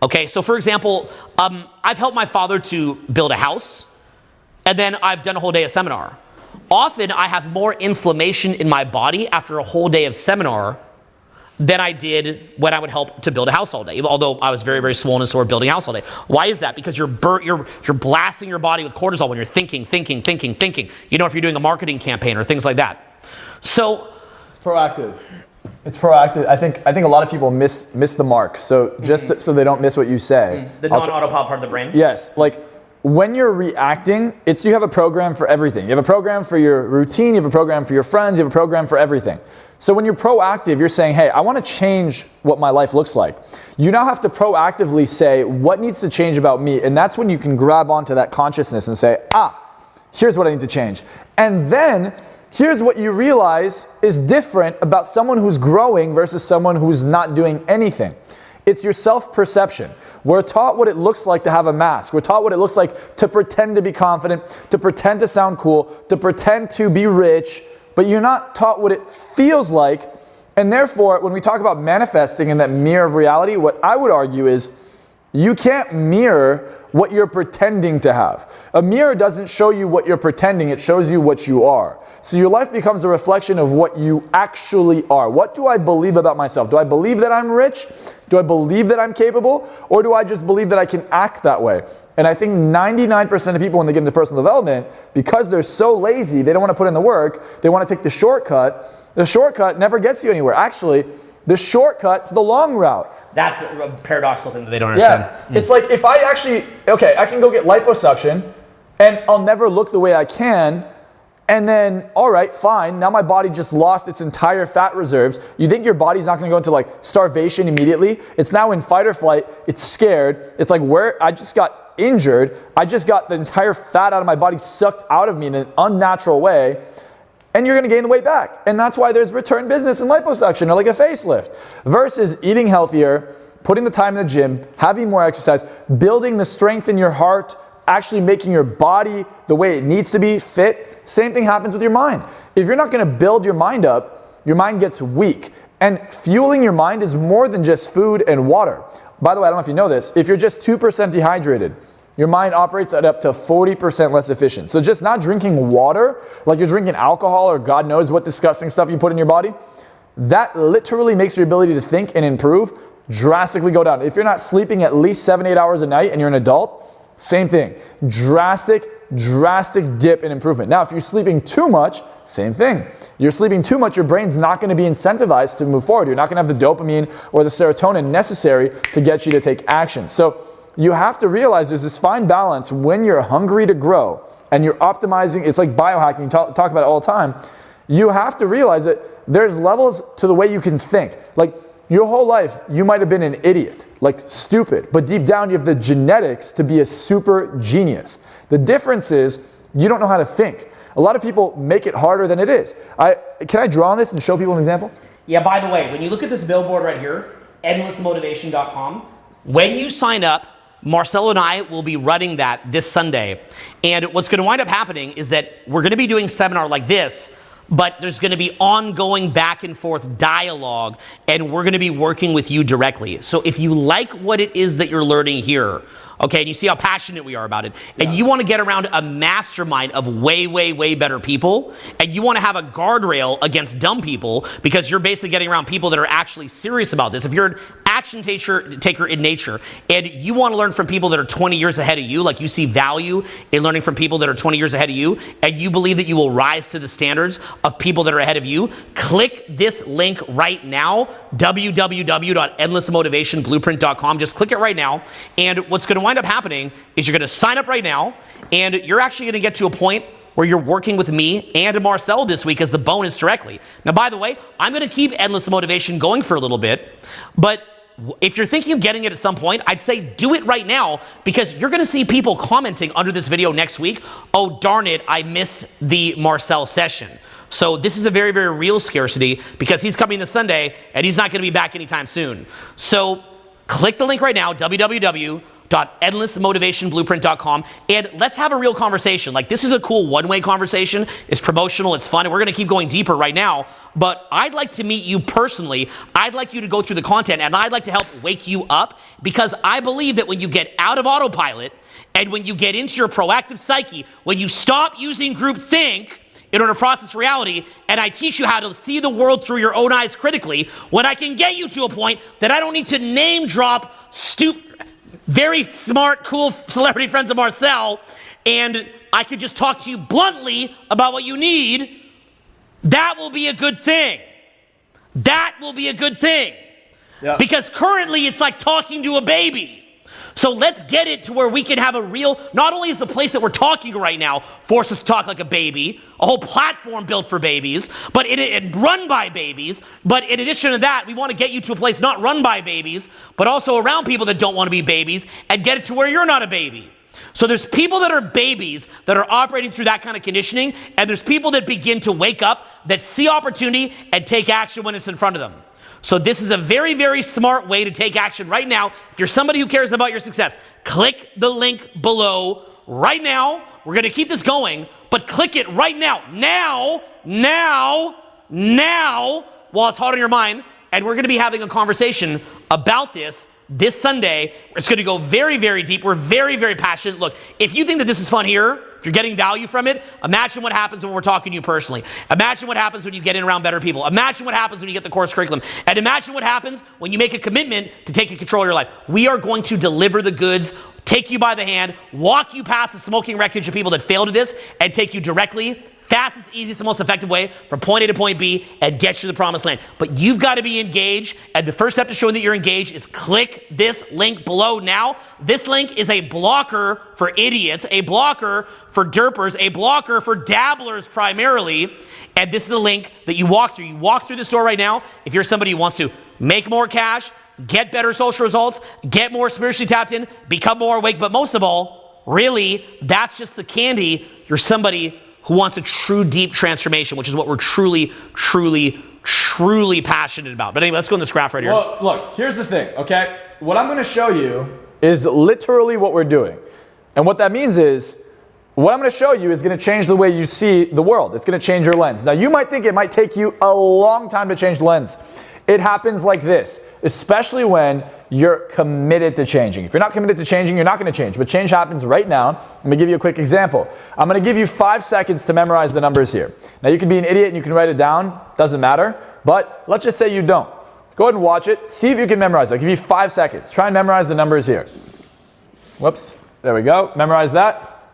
Okay, so for example, I've helped my father to build a house, and then I've done a whole day of seminar. Often I have more inflammation in my body after a whole day of seminar than I did when I would help to build a house all day, although I was very, very swollen and sore building a house all day. Why is that? Because you're blasting your body with cortisol when you're thinking. You know, if you're doing a marketing campaign or things like that. So it's proactive. It's proactive. I think a lot of people miss the mark. So just so they don't miss what you say. The non-autopilot part of the brain? Yes. Like when you're reacting, you have a program for everything. You have a program for your routine, you have a program for your friends, you have a program for everything. So when you're proactive, you're saying, hey, I want to change what my life looks like. You now have to proactively say, what needs to change about me? And that's when you can grab onto that consciousness and say, here's what I need to change. And then here's what you realize is different about someone who's growing versus someone who's not doing anything. It's your self-perception. We're taught what it looks like to have a mask. We're taught what it looks like to pretend to be confident, to pretend to sound cool, to pretend to be rich, but you're not taught what it feels like. And therefore, when we talk about manifesting in that mirror of reality, what I would argue is you can't mirror what you're pretending to have. A mirror doesn't show you what you're pretending, it shows you what you are. So your life becomes a reflection of what you actually are. What do I believe about myself? Do I believe that I'm rich? Do I believe that I'm capable? Or do I just believe that I can act that way? And I think 99% of people when they get into personal development, because they're so lazy, they don't want to put in the work, they want to take the shortcut. The shortcut never gets you anywhere. Actually, the shortcut's the long route. That's a paradoxical thing that they don't understand. Yeah, it's like if I actually, I can go get liposuction and I'll never look the way I can, and then, all right, fine, now my body just lost its entire fat reserves. You think your body's not gonna go into like starvation immediately? It's now in fight or flight, it's scared. It's like I just got injured, I just got the entire fat out of my body sucked out of me in an unnatural way, and you're gonna gain the weight back. And that's why there's return business in liposuction or like a facelift. Versus eating healthier, putting the time in the gym, having more exercise, building the strength in your heart, actually making your body the way it needs to be fit. Same thing happens with your mind. If you're not gonna build your mind up, your mind gets weak. And fueling your mind is more than just food and water. By the way, I don't know if you know this, if you're just 2% dehydrated, your mind operates at up to 40% less efficient. So just not drinking water, like you're drinking alcohol or God knows what disgusting stuff you put in your body, that literally makes your ability to think and improve drastically go down. If you're not sleeping at least 7-8 hours a night and you're an adult, same thing. Drastic dip in improvement. Now, if you're sleeping too much, same thing. You're sleeping too much, your brain's not going to be incentivized to move forward. You're not going to have the dopamine or the serotonin necessary to get you to take action. So you have to realize there's this fine balance when you're hungry to grow and you're optimizing. It's like biohacking. You talk about it all the time. You have to realize that there's levels to the way you can think. Like, your whole life, you might have been an idiot, like stupid, but deep down you have the genetics to be a super genius. The difference is you don't know how to think. A lot of people make it harder than it is. Can I draw on this and show people an example? Yeah, by the way, when you look at this billboard right here, endlessmotivation.com, when you sign up, Marczell and I will be running that this Sunday. And what's going to wind up happening is that we're going to be doing a seminar like this, but there's going to be ongoing back and forth dialogue, and we're going to be working with you directly. So if you like what it is that you're learning here, okay, and you see how passionate we are about it, and you want to get around a mastermind of way, way, way better people, and you want to have a guardrail against dumb people because you're basically getting around people that are actually serious about this. If you're an action taker in nature, and you want to learn from people that are 20 years ahead of you, like you see value in learning from people that are 20 years ahead of you, and you believe that you will rise to the standards of people that are ahead of you, click this link right now, www.endlessmotivationblueprint.com. Just click it right now, and what's going to wind up happening is you're going to sign up right now, and you're actually going to get to a point where you're working with me and Marczell this week as the bonus directly. Now, by the way, I'm going to keep Endless Motivation going for a little bit, but if you're thinking of getting it at some point, I'd say do it right now, because you're going to see people commenting under this video next week, oh, darn it, I missed the Marczell session. So this is a very, very real scarcity because he's coming this Sunday and he's not going to be back anytime soon. So click the link right now, www.endlessmotivationblueprint.com, and let's have a real conversation. Like, this is a cool one-way conversation. It's promotional, it's fun, and we're going to keep going deeper right now, but I'd like to meet you personally. I'd like you to go through the content, and I'd like to help wake you up, because I believe that when you get out of autopilot and when you get into your proactive psyche, when you stop using groupthink in order to process reality, and I teach you how to see the world through your own eyes critically, when I can get you to a point that I don't need to name drop very smart, cool celebrity friends of Marczell, and I could just talk to you bluntly about what you need, that will be a good thing. That will be a good thing. Yeah. Because currently it's like talking to a baby. So let's get it to where we can have a real, not only is the place that we're talking right now force us to talk like a baby, a whole platform built for babies, but it run by babies, but in addition to that, we want to get you to a place not run by babies, but also around people that don't want to be babies, and get it to where you're not a baby. So there's people that are babies that are operating through that kind of conditioning, and there's people that begin to wake up, that see opportunity and take action when it's in front of them. So this is a very, very smart way to take action right now. If you're somebody who cares about your success, click the link below right now. We're going to keep this going, but click it right now. Now, while it's hot on your mind, and we're going to be having a conversation about this Sunday. It's going to go very, very deep. We're very, very passionate. Look, if you think that this is fun here, if you're getting value from it, imagine what happens when we're talking to you personally. Imagine what happens when you get in around better people. Imagine what happens when you get the course curriculum. And imagine what happens when you make a commitment to taking control of your life. We are going to deliver the goods, take you by the hand, walk you past the smoking wreckage of people that failed at this, and take you directly, fastest, easiest, and most effective way from point A to point B, and get you to the promised land. But you've got to be engaged, and the first step to showing that you're engaged is click this link below now. This link is a blocker for idiots, a blocker for derpers, a blocker for dabblers primarily, and this is a link that you walk through. You walk through this door right now if you're somebody who wants to make more cash, get better social results, get more spiritually tapped in, become more awake, but most of all, really, that's just the candy. You're somebody who wants a true deep transformation, which is what we're truly, truly, truly passionate about. But anyway, let's go in this graph right here. Well, look, here's the thing, okay? What I'm going to show you is literally what we're doing. And what that means is, what I'm going to show you is going to change the way you see the world. It's going to change your lens. Now, you might think it might take you a long time to change the lens. It happens like this, especially when you're committed to changing. If you're not committed to changing, you're not going to change. But change happens right now. I'm going to give you a quick example. I'm going to give you 5 seconds to memorize the numbers here. Now, you can be an idiot and you can write it down. Doesn't matter. But let's just say you don't. Go ahead and watch it. See if you can memorize it. I'll give you 5 seconds. Try and memorize the numbers here. Whoops. There we go. Memorize that.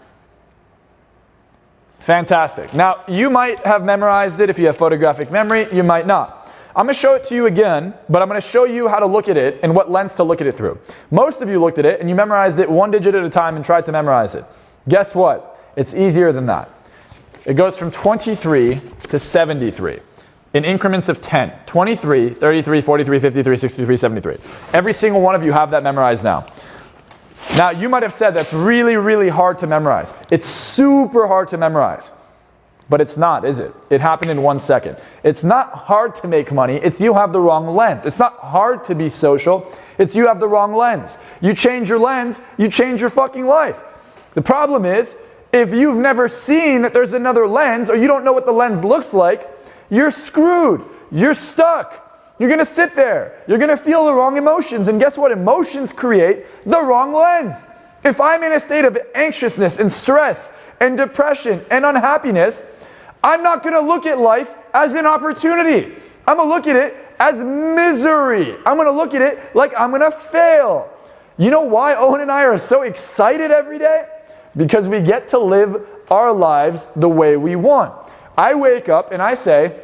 Fantastic. Now, you might have memorized it if you have photographic memory. You might not. I'm going to show it to you again, but I'm going to show you how to look at it and what lens to look at it through. Most of you looked at it and you memorized it 1 digit at a time and tried to memorize it. Guess what? It's easier than that. It goes from 23 to 73 in increments of 10. 23, 33, 43, 53, 63, 73. Every single one of you have that memorized now. Now, you might have said that's really, really hard to memorize. It's super hard to memorize. But it's not, is it? It happened in 1 second. It's not hard to make money. It's you have the wrong lens. It's not hard to be social. It's you have the wrong lens. You change your lens, you change your fucking life. The problem is If you've never seen that there's another lens, or you don't know what the lens looks like, you're screwed. You're stuck. You're going to sit there. You're going to feel the wrong emotions. And guess what? Emotions create the wrong lens. If I'm in a state of anxiousness and stress and depression and unhappiness, I'm not going to look at life as an opportunity. I'm going to look at it as misery. I'm going to look at it like I'm going to fail. You know why Owen and I are so excited every day? Because we get to live our lives the way we want. I wake up and I say,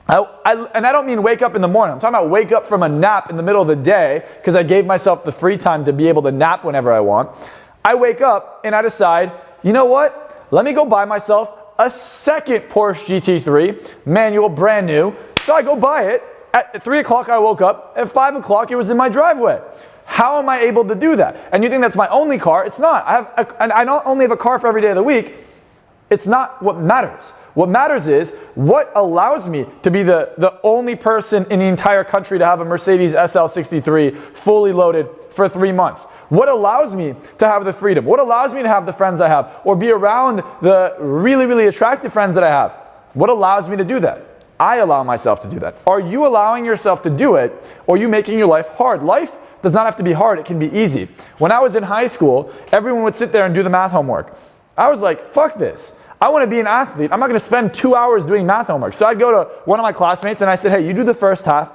and I don't mean wake up in the morning. I'm talking about wake up from a nap in the middle of the day because I gave myself the free time to be able to nap whenever I want. I wake up and I decide, you know what? Let me go buy myself a second Porsche GT3, manual, brand new. So I go buy it. At 3 o'clock I woke up. At 5 o'clock it was in my driveway. How am I able to do that? And you think that's my only car? It's not. I not only have a car for every day of the week. It's not what matters. What matters is what allows me to be the only person in the entire country to have a Mercedes SL63 fully loaded for 3 months. What allows me to have the freedom? What allows me to have the friends I have or be around the really, really attractive friends that I have? What allows me to do that? I allow myself to do that. Are you allowing yourself to do it, or are you making your life hard? Life does not have to be hard. It can be easy. When I was in high school, everyone would sit there and do the math homework. I was like, fuck this. I want to be an athlete. I'm not going to spend 2 hours doing math homework. So I'd go to one of my classmates and I said, hey, you do the first half,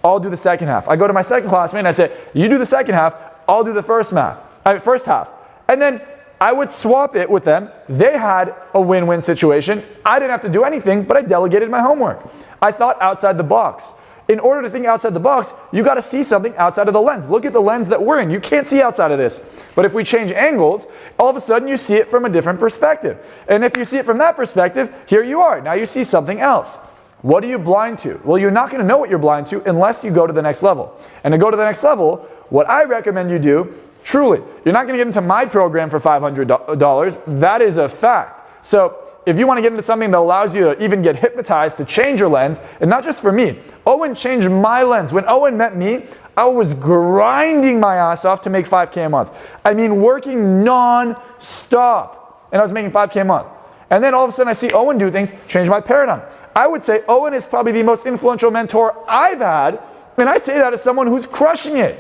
I'll do the second half. I go to my second classmate and I say, you do the second half, I'll do the first half. And then I would swap it with them. They had a win-win situation. I didn't have to do anything, but I delegated my homework. I thought outside the box. In order to think outside the box, you got to see something outside of the lens. Look at the lens that we're in. You can't see outside of this. But if we change angles, all of a sudden you see it from a different perspective. And if you see it from that perspective, here you are. Now you see something else. What are you blind to? Well, you're not going to know what you're blind to unless you go to the next level. And to go to the next level, what I recommend you do, truly, you're not going to get into my program for $500. That is a fact. So if you want to get into something that allows you to even get hypnotized to change your lens, and not just for me, Owen changed my lens. When Owen met me, I was grinding my ass off to make $5K a month. I mean, working non-stop, and I was making $5K a month. And then all of a sudden I see Owen do things, change my paradigm. I would say Owen is probably the most influential mentor I've had, and I say that as someone who's crushing it.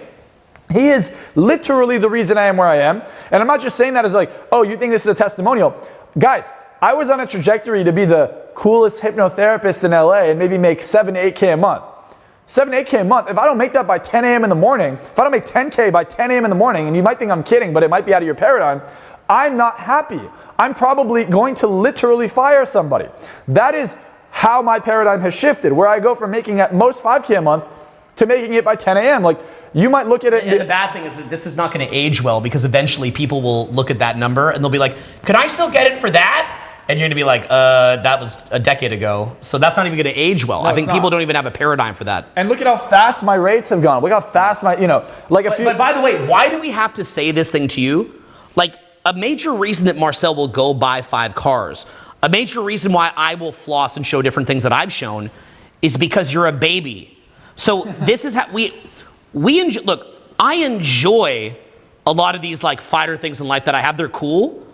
He is literally the reason I am where I am. And I'm not just saying that as like, oh, you think this is a testimonial. Guys, I was on a trajectory to be the coolest hypnotherapist in LA and maybe make 7 to 8K a month. 7 to 8K a month. If I don't make that by 10 a.m. in the morning, if I don't make 10K by 10 a.m. in the morning, and you might think I'm kidding, but it might be out of your paradigm, I'm not happy. I'm probably going to literally fire somebody. That is how my paradigm has shifted, where I go from making at most 5K a month to making it by 10 a.m. Like, you might look at it. And the bad thing is that this is not going to age well, because eventually people will look at that number and they'll be like, can I still get it for that? And you're going to be like, that was a decade ago. So that's not even going to age well. No, I think people don't even have a paradigm for that. And look at how fast my rates have gone. Look how fast my, But by the way, why do we have to say this thing to you? Like, a major reason that Marczell will go buy 5 cars, a major reason why I will floss and show different things that I've shown, is because you're a baby. So this is how we enjoy. Look, I enjoy a lot of these like fighter things in life that I have. They're cool,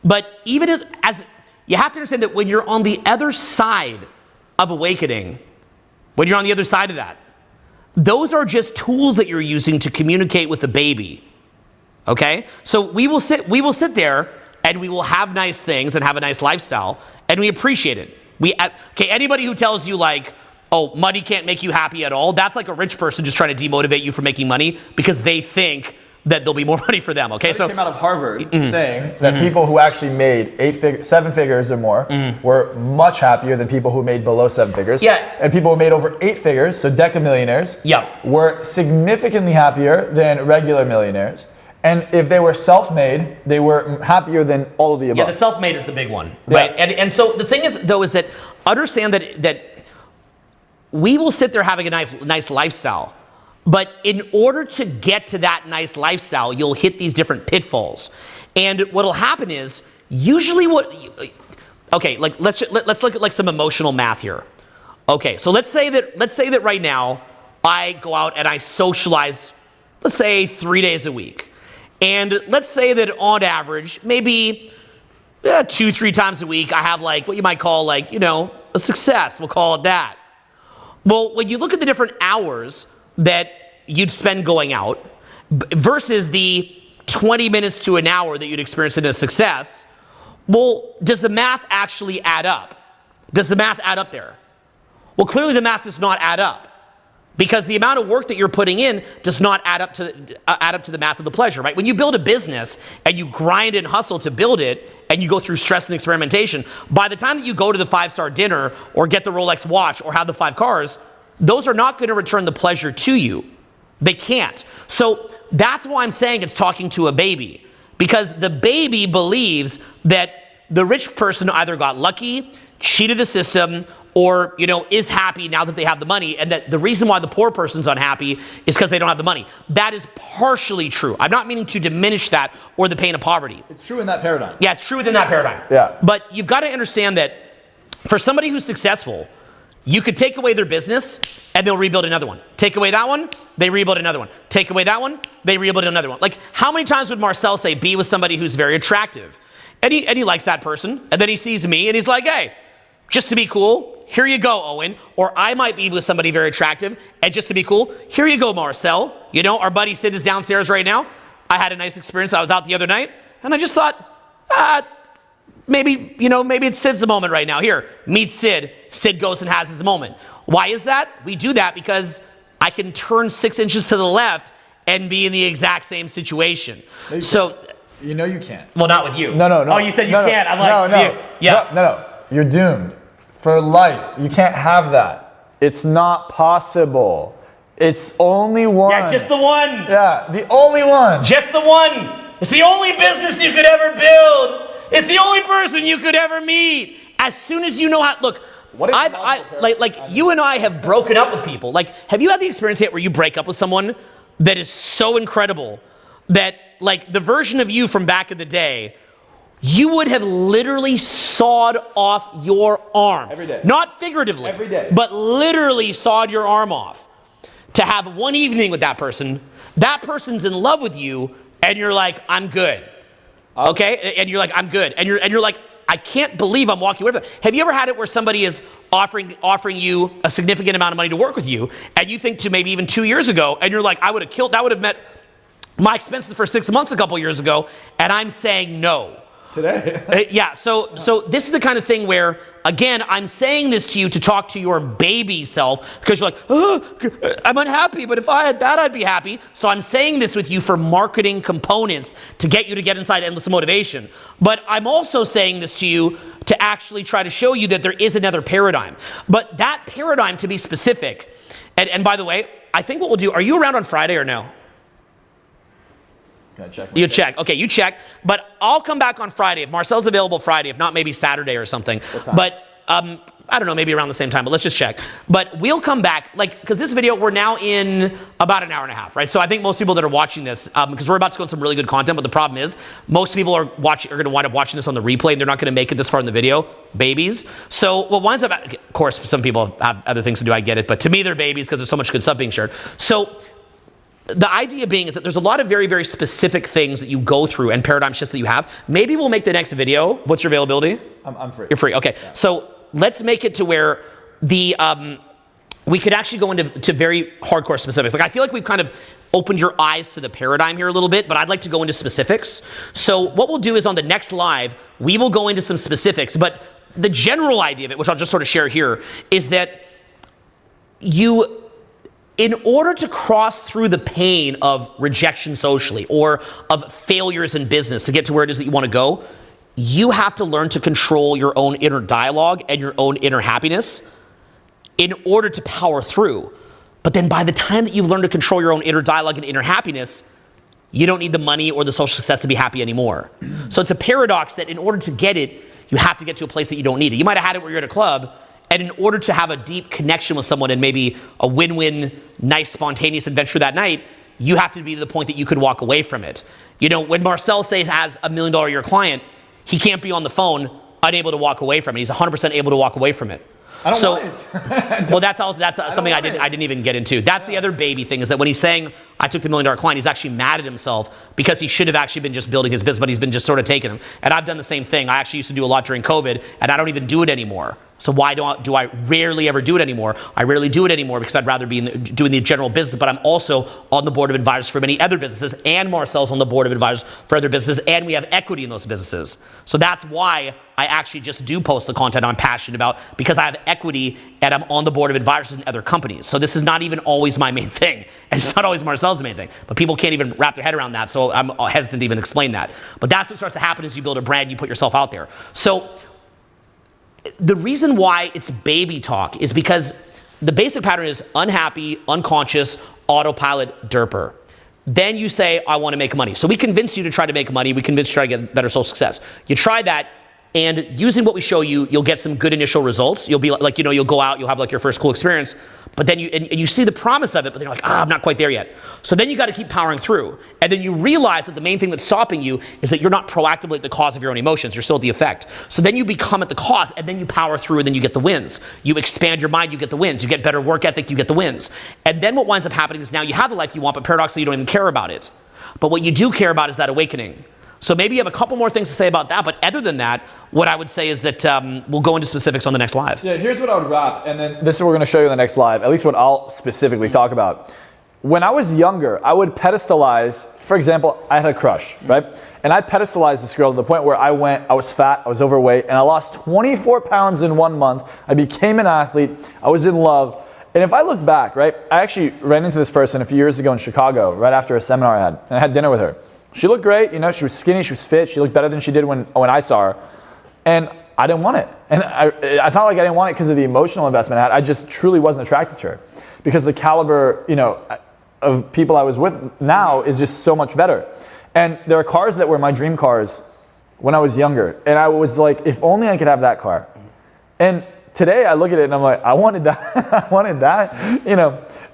but even as you have to understand that when you're on the other side of awakening, when you're on the other side of that, those are just tools that you're using to communicate with the baby. Okay? So we will sit there and we will have nice things and have a nice lifestyle, and we appreciate it. Anybody who tells you like, oh, money can't make you happy at all, that's like a rich person just trying to demotivate you from making money because they think that there'll be more money for them. Okay, so it came out of Harvard saying that people who actually made 7 figures or more were much happier than people who made below 7 figures. Yeah. And people who made over 8 figures, so decamillionaires, were significantly happier than regular millionaires. And if they were self-made, they were happier than all of the above. Yeah, the self-made is the big one, right? And so the thing is, though, is that understand that we will sit there having a nice lifestyle, but in order to get to that nice lifestyle, you'll hit these different pitfalls. And what'll happen is usually let's look at like some emotional math here. Okay, so let's say that right now I go out and I socialize, let's say 3 days a week. And let's say that on average, maybe 2-3 times a week, I have like what you might call like, you know, a success. We'll call it that. Well, when you look at the different hours that you'd spend going out versus the 20 minutes to an hour that you'd experience in a success, well, does the math actually add up? Does the math add up there? Well, clearly the math does not add up because the amount of work that you're putting in does not add up to the math of the pleasure, right? When you build a business and you grind and hustle to build it and you go through stress and experimentation, by the time that you go to the 5-star dinner or get the Rolex watch or have the 5 cars, those are not going to return the pleasure to you. They can't. So that's why I'm saying it's talking to a baby. Because the baby believes that the rich person either got lucky, cheated the system, or, you know, is happy now that they have the money, and that the reason why the poor person's unhappy is because they don't have the money. That is partially true. I'm not meaning to diminish that or the pain of poverty. It's true in that paradigm. Yeah, it's true within that paradigm. Yeah. But you've got to understand that for somebody who's successful, you could take away their business and they'll rebuild another one. Take away that one, they rebuild another one. Take away that one, they rebuild another one. Like, how many times would Marczell say, be with somebody who's very attractive? And he likes that person, and then he sees me and he's like, hey, just to be cool, here you go, Owen. Or I might be with somebody very attractive, and just to be cool, here you go, Marczell. You know, our buddy Sid is downstairs right now. I had a nice experience. I was out the other night, and I just thought, maybe it's Sid's moment right now. Here, meet Sid. Sid goes and has his moment. Why is that? We do that because I can turn 6 inches to the left and be in the exact same situation. So, you know you can't. well, not with you. No. Oh, you said you can't. I'm like, no. yeah. No. You're doomed for life. You can't have that. It's not possible. It's only one. Yeah, just the one. Yeah, the only one. Just the one. It's the only business you could ever build. It's the only person you could ever meet. As soon as you know how, look, like you and I have broken up with people. Like, have you had the experience yet where you break up with someone that is so incredible that, like, the version of you from back in the day, you would have literally sawed off your arm. Every day. Not figuratively. Every day. But literally sawed your arm off to have one evening with that person. That person's in love with you, and you're like, I'm good. Okay? And you're like, I'm good. And you're like, I can't believe I'm walking away from it. Have you ever had it where somebody is offering you a significant amount of money to work with you, and you think to maybe even 2 years ago, and you're like, that would have met my expenses for 6 months a couple years ago, and I'm saying no. Today. Yeah, so this is the kind of thing where, again, I'm saying this to you to talk to your baby self, because you're like, oh, I'm unhappy, but if I had that, I'd be happy. So I'm saying this with you for marketing components to get you to get inside Endless Motivation. But I'm also saying this to you to actually try to show you that there is another paradigm. But that paradigm, to be specific, and by the way, I think what we'll do, are you around on Friday or no? You check. Okay, you check. But I'll come back on Friday. If Marczell's available Friday, if not, maybe Saturday or something. But I don't know, maybe around the same time, but let's just check. But we'll come back, like, because this video, we're now in about an hour and a half, right? So I think most people that are watching this, because we're about to go on some really good content, but the problem is most people are going to wind up watching this on the replay, and they're not going to make it this far in the video. Babies. So what winds up, of course, some people have other things to do, I get it, but to me, they're babies because there's so much good stuff being shared. So the idea being is that there's a lot of very, very specific things that you go through and paradigm shifts that you have. Maybe we'll make the next video. What's your availability? I'm free. You're free. Okay. Yeah. So let's make it to where the we could actually go into very hardcore specifics. Like, I feel like we've kind of opened your eyes to the paradigm here a little bit, but I'd like to go into specifics. So what we'll do is on the next live, we will go into some specifics. But the general idea of it, which I'll just sort of share here, is that in order to cross through the pain of rejection socially or of failures in business to get to where it is that you want to go, you have to learn to control your own inner dialogue and your own inner happiness in order to power through. But then by the time that you've learned to control your own inner dialogue and inner happiness, you don't need the money or the social success to be happy anymore. So it's a paradox that in order to get it, you have to get to a place that you don't need it. You might have had it where you're at a club, and in order to have a deep connection with someone and maybe a win-win, nice, spontaneous adventure that night, you have to be to the point that you could walk away from it. You know, when Marczell says has $1 million a year client, he can't be on the phone unable to walk away from it. He's 100% able to walk away from it. I don't So, want it. well, that's something I didn't even get into. That's the other baby thing, is that when he's saying I took the $1 million Klein, he's actually mad at himself because he should have actually been just building his business, but he's been just sort of taking them. And I've done the same thing. I actually used to do a lot during COVID, and I don't even do it anymore. So why do I rarely ever do it anymore? I rarely do it anymore because I'd rather be doing the general business, but I'm also on the board of advisors for many other businesses, and Marczell's on the board of advisors for other businesses, and we have equity in those businesses. So that's why I actually just do post the content I'm passionate about, because I have equity and I'm on the board of advisors in other companies. So this is not even always my main thing, and it's not always Marczell's main thing, but people can't even wrap their head around that, so I'm hesitant to even explain that. But that's what starts to happen as you build a brand, you put yourself out there. So the reason why it's baby talk is because the basic pattern is unhappy, unconscious, autopilot, derper. Then you say, I want to make money. So we convince you to try to make money. We convince you to try to get better social success. You try that, and using what we show you, you'll get some good initial results. You'll be like, you'll go out, you'll have like your first cool experience, but then you see the promise of it, but then you're like, I'm not quite there yet. So then you got to keep powering through. And then you realize that the main thing that's stopping you is that you're not proactively at the cause of your own emotions. You're still at the effect. So then you become at the cause, and then you power through, and then you get the wins. You expand your mind, you get the wins. You get better work ethic, you get the wins. And then what winds up happening is now you have the life you want, but paradoxically you don't even care about it. But what you do care about is that awakening. So maybe you have a couple more things to say about that, but other than that, what I would say is that we'll go into specifics on the next live. Yeah, here's what I would wrap, and then this is what we're going to show you in the next live, at least what I'll specifically talk about. When I was younger, I would pedestalize, for example, I had a crush, right? And I pedestalized this girl to the point where I was fat, I was overweight, and I lost 24 pounds in 1 month. I became an athlete, I was in love. And if I look back, right, I actually ran into this person a few years ago in Chicago, right after a seminar I had, and I had dinner with her. She looked great, she was skinny, she was fit, she looked better than she did when I saw her. And I didn't want it. And it's not like I didn't want it because of the emotional investment I had, I just truly wasn't attracted to her. Because the caliber, of people I was with now is just so much better. And there are cars that were my dream cars when I was younger. And I was like, if only I could have that car. And today I look at it and I'm like, I wanted that, I wanted that,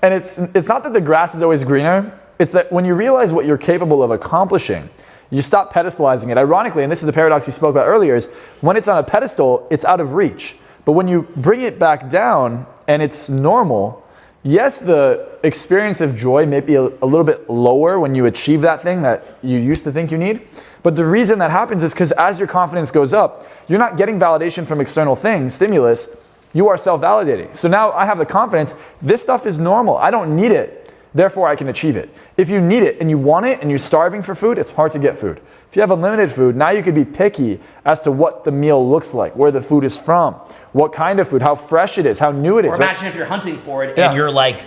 And it's not that the grass is always greener. It's that when you realize what you're capable of accomplishing, you stop pedestalizing it. Ironically, and this is the paradox you spoke about earlier, is when it's on a pedestal, it's out of reach. But when you bring it back down and it's normal, yes, the experience of joy may be a little bit lower when you achieve that thing that you used to think you need. But the reason that happens is because as your confidence goes up, you're not getting validation from external things, stimulus, you are self-validating. So now I have the confidence, this stuff is normal, I don't need it. Therefore, I can achieve it. If you need it and you want it and you're starving for food, it's hard to get food. If you have unlimited food, now you could be picky as to what the meal looks like, where the food is from, what kind of food, how fresh it is, how new it is. Or imagine if you're hunting for it and you're like,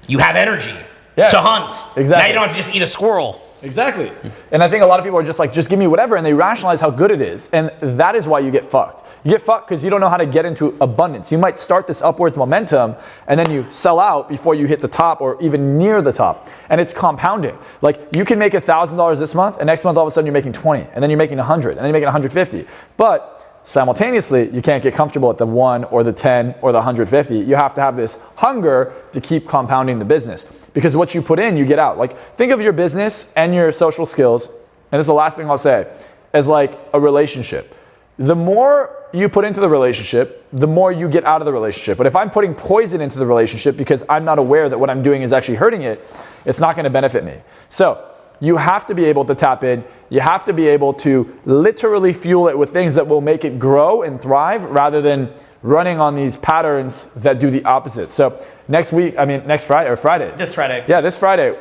you have energy to hunt. Exactly. Now you don't have to just eat a squirrel. Exactly. And I think a lot of people are just like, just give me whatever, and they rationalize how good it is. And that is why you get fucked. You get fucked because you don't know how to get into abundance. You might start this upwards momentum and then you sell out before you hit the top or even near the top. And it's compounding. Like you can make $1,000 this month and next month all of a sudden you're making 20 and then you're making 100 and then you're making 150. But simultaneously, you can't get comfortable at the 1 or the 10 or the 150. You have to have this hunger to keep compounding the business. Because what you put in, you get out. Like think of your business and your social skills, and this is the last thing I'll say, as like a relationship. The more you put into the relationship, the more you get out of the relationship. But if I'm putting poison into the relationship because I'm not aware that what I'm doing is actually hurting it, it's not going to benefit me. So you have to be able to tap in. You have to be able to literally fuel it with things that will make it grow and thrive rather than running on these patterns that do the opposite. So next Friday. This Friday. Yeah, this Friday,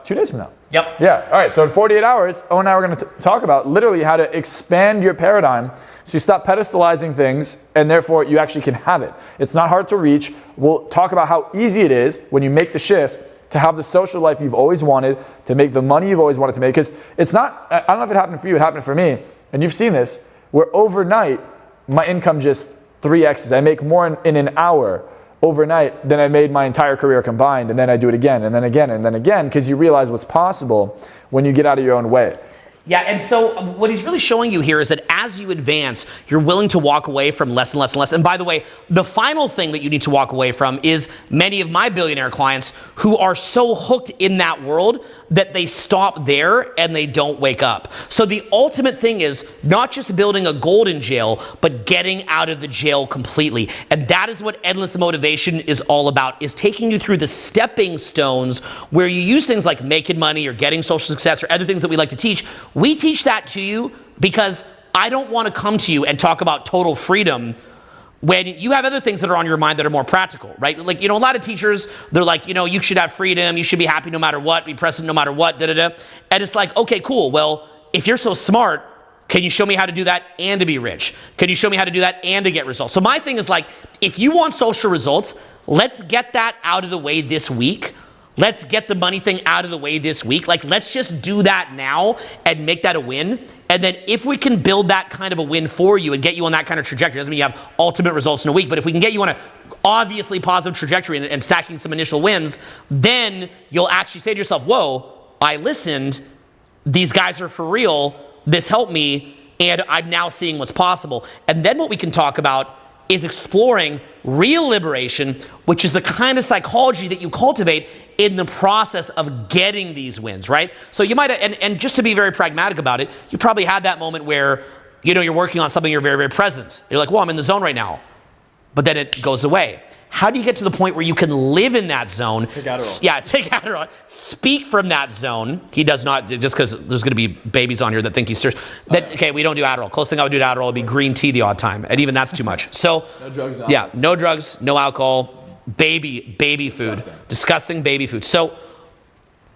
2 days from now. Yep. Yeah, all right, so in 48 hours, Owen and I are going to talk about literally how to expand your paradigm so you stop pedestalizing things and therefore you actually can have it. It's not hard to reach. We'll talk about how easy it is when you make the shift to have the social life you've always wanted, to make the money you've always wanted to make. Because it's not, I don't know if it happened for you, it happened for me, and you've seen this, where overnight, my income just 3x's. I make more in an hour overnight than I made my entire career combined, and then I do it again, and then again, and then again, because you realize what's possible when you get out of your own way. Yeah, and so what he's really showing you here is that as you advance, you're willing to walk away from less and less and less. And by the way, the final thing that you need to walk away from is many of my billionaire clients who are so hooked in that world that they stop there and they don't wake up. So the ultimate thing is not just building a golden jail, but getting out of the jail completely. And that is what Endless Motivation is all about, is taking you through the stepping stones where you use things like making money or getting social success or other things that we like to teach. We teach that to you because I don't want to come to you and talk about total freedom when you have other things that are on your mind that are more practical, right? Like, you know, a lot of teachers, they're like, you know, you should have freedom, you should be happy no matter what, be present no matter what, da-da-da. And it's like, okay, cool. Well, if you're so smart, can you show me how to do that and to be rich? Can you show me how to do that and to get results? So my thing is like, if you want social results, let's get that out of the way this week. Let's get the money thing out of the way this week. Like, let's just do that now and make that a win. And then if we can build that kind of a win for you and get you on that kind of trajectory, doesn't mean you have ultimate results in a week, but if we can get you on a obviously positive trajectory and stacking some initial wins, then you'll actually say to yourself, whoa, I listened, these guys are for real, this helped me, and I'm now seeing what's possible. And then what we can talk about is exploring real liberation, which is the kind of psychology that you cultivate in the process of getting these wins, right? So you might, and just to be very pragmatic about it, you probably had that moment where, you know, you're working on something, you're very, very present. You're like, well, I'm in the zone right now. But then it goes away. How do you get to the point where you can live in that zone? Take Adderall. Yeah, take Adderall. Speak from that zone. He does not, just because there's going to be babies on here that think he's serious. Okay, we don't do Adderall. Closest thing I would do to Adderall would be green tea the odd time, and even that's too much. So, No drugs, no yeah, alcohol. no drugs, no alcohol, baby food, disgusting baby food. So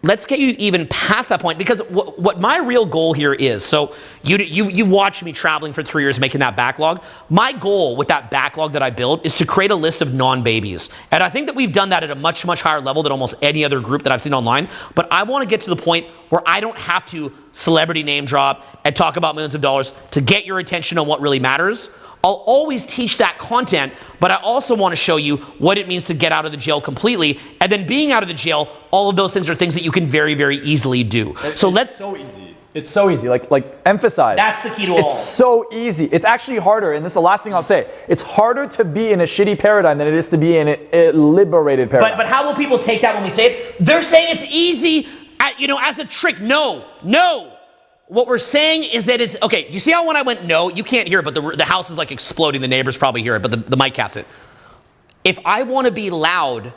let's get you even past that point, because what my real goal here is, so you watched me traveling for 3 years making that backlog. My goal with that backlog that I built is to create a list of non-babies. And I think that we've done that at a much, much higher level than almost any other group that I've seen online. But I want to get to the point where I don't have to celebrity name drop and talk about millions of dollars to get your attention on what really matters. I'll always teach that content, but I also want to show you what it means to get out of the jail completely. And then being out of the jail, all of those things are things that you can very, very easily do. So let's... So easy. It's so easy. Like emphasize. That's the key to all. It's so easy. It's actually harder, and this is the last thing I'll say. It's harder to be in a shitty paradigm than it is to be in a liberated paradigm. But how will people take that when we say it? They're saying it's easy, as a trick. No. What we're saying is that it's, okay, do you see how when I went no, you can't hear it, but the house is like exploding, the neighbors probably hear it, but the mic caps it. If I want to be loud,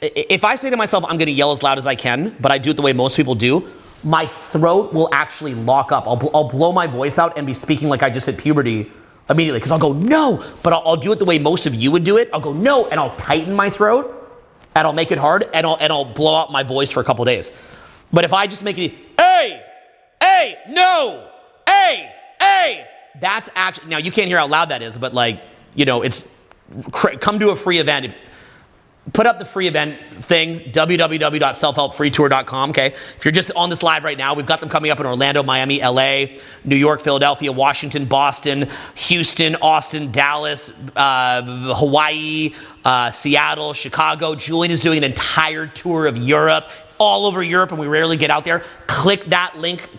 if I say to myself, I'm going to yell as loud as I can, but I do it the way most people do, my throat will actually lock up. I'll blow my voice out and be speaking like I just hit puberty immediately, because I'll go no, but I'll do it the way most of you would do it. I'll go no, and I'll tighten my throat, and I'll make it hard, and I'll blow out my voice for a couple days. But if I just make it, hey, no, hey, that's actually, now you can't hear how loud that is, but like, it's, come to a free event. Put up the free event thing, www.selfhelpfreetour.com, okay? If you're just on this live right now, we've got them coming up in Orlando, Miami, LA, New York, Philadelphia, Washington, Boston, Houston, Austin, Dallas, Hawaii, Seattle, Chicago. Julian is doing an entire tour of Europe, all over Europe, and we rarely get out there. Click that link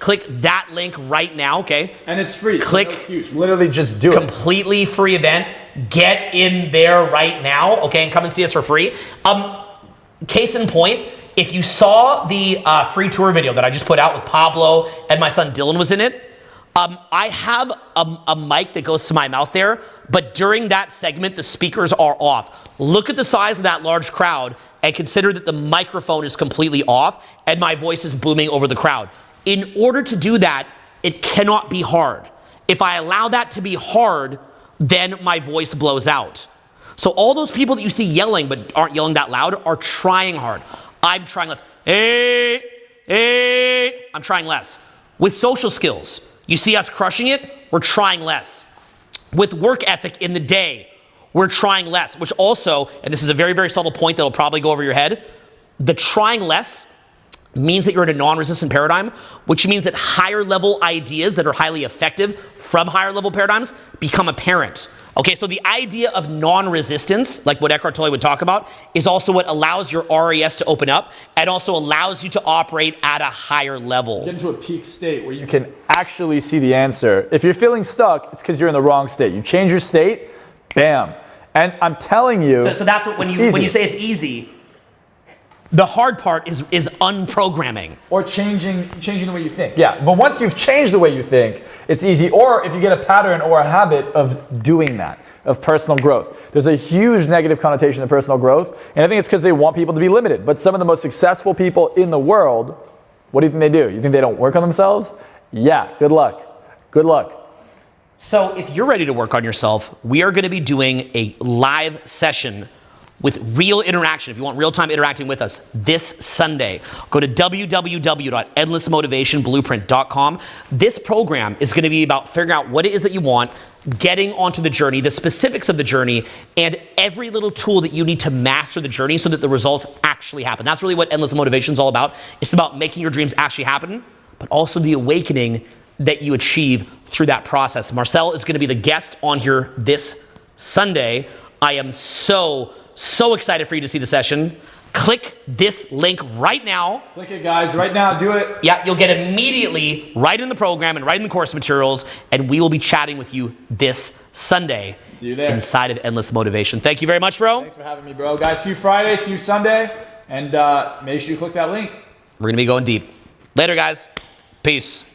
right now, okay? And it's free. Click. No excuse. Literally just do it. Completely free event. Get in there right now, okay, and come and see us for free. Case in point, if you saw the free tour video that I just put out with Pablo and my son Dylan was in it, I have a mic that goes to my mouth there, but during that segment, the speakers are off. Look at the size of that large crowd and consider that the microphone is completely off and my voice is booming over the crowd. In order to do that, it cannot be hard. If I allow that to be hard, then my voice blows out. So all those people that you see yelling but aren't yelling that loud are trying hard. I'm trying less. Hey, I'm trying less. With social skills, you see us crushing it, we're trying less. With work ethic in the day, we're trying less, which also, and this is a very, very subtle point that'll probably go over your head, the trying less means that you're in a non-resistant paradigm, which means that higher level ideas that are highly effective from higher level paradigms become apparent. Okay, so the idea of non-resistance, like what Eckhart Tolle would talk about, is also what allows your RAS to open up and also allows you to operate at a higher level. Get into a peak state where you can actually see the answer. If you're feeling stuck, it's because you're in the wrong state. You change your state, bam. And I'm telling you, So that's what when you say it's easy, the hard part is unprogramming. or changing the way you think. Yeah, but once you've changed the way you think, it's easy. Or if you get a pattern or a habit of doing that, of personal growth. There's a huge negative connotation to personal growth, and I think it's because they want people to be limited. But some of the most successful people in the world, what do you think they do? You think they don't work on themselves? Yeah, good luck. Good luck. So if you're ready to work on yourself, we are going to be doing a live session with real interaction. If you want real-time interacting with us this Sunday, go to www.endlessmotivationblueprint.com. This program is going to be about figuring out what it is that you want, getting onto the journey, the specifics of the journey, and every little tool that you need to master the journey so that the results actually happen. That's really what Endless Motivation is all about. It's about making your dreams actually happen, but also the awakening that you achieve through that process. Marczell is going to be the guest on here this Sunday. I am so excited for you to see the session. Click this link right now. Click it, guys, right now. Do it. Yeah, you'll get immediately right in the program and right in the course materials, and we will be chatting with you this Sunday. See you there. Inside of Endless Motivation. Thank you very much, bro. Thanks for having me, bro. Guys, see you Friday, see you Sunday, and make sure you click that link. We're going to be going deep. Later, guys. Peace.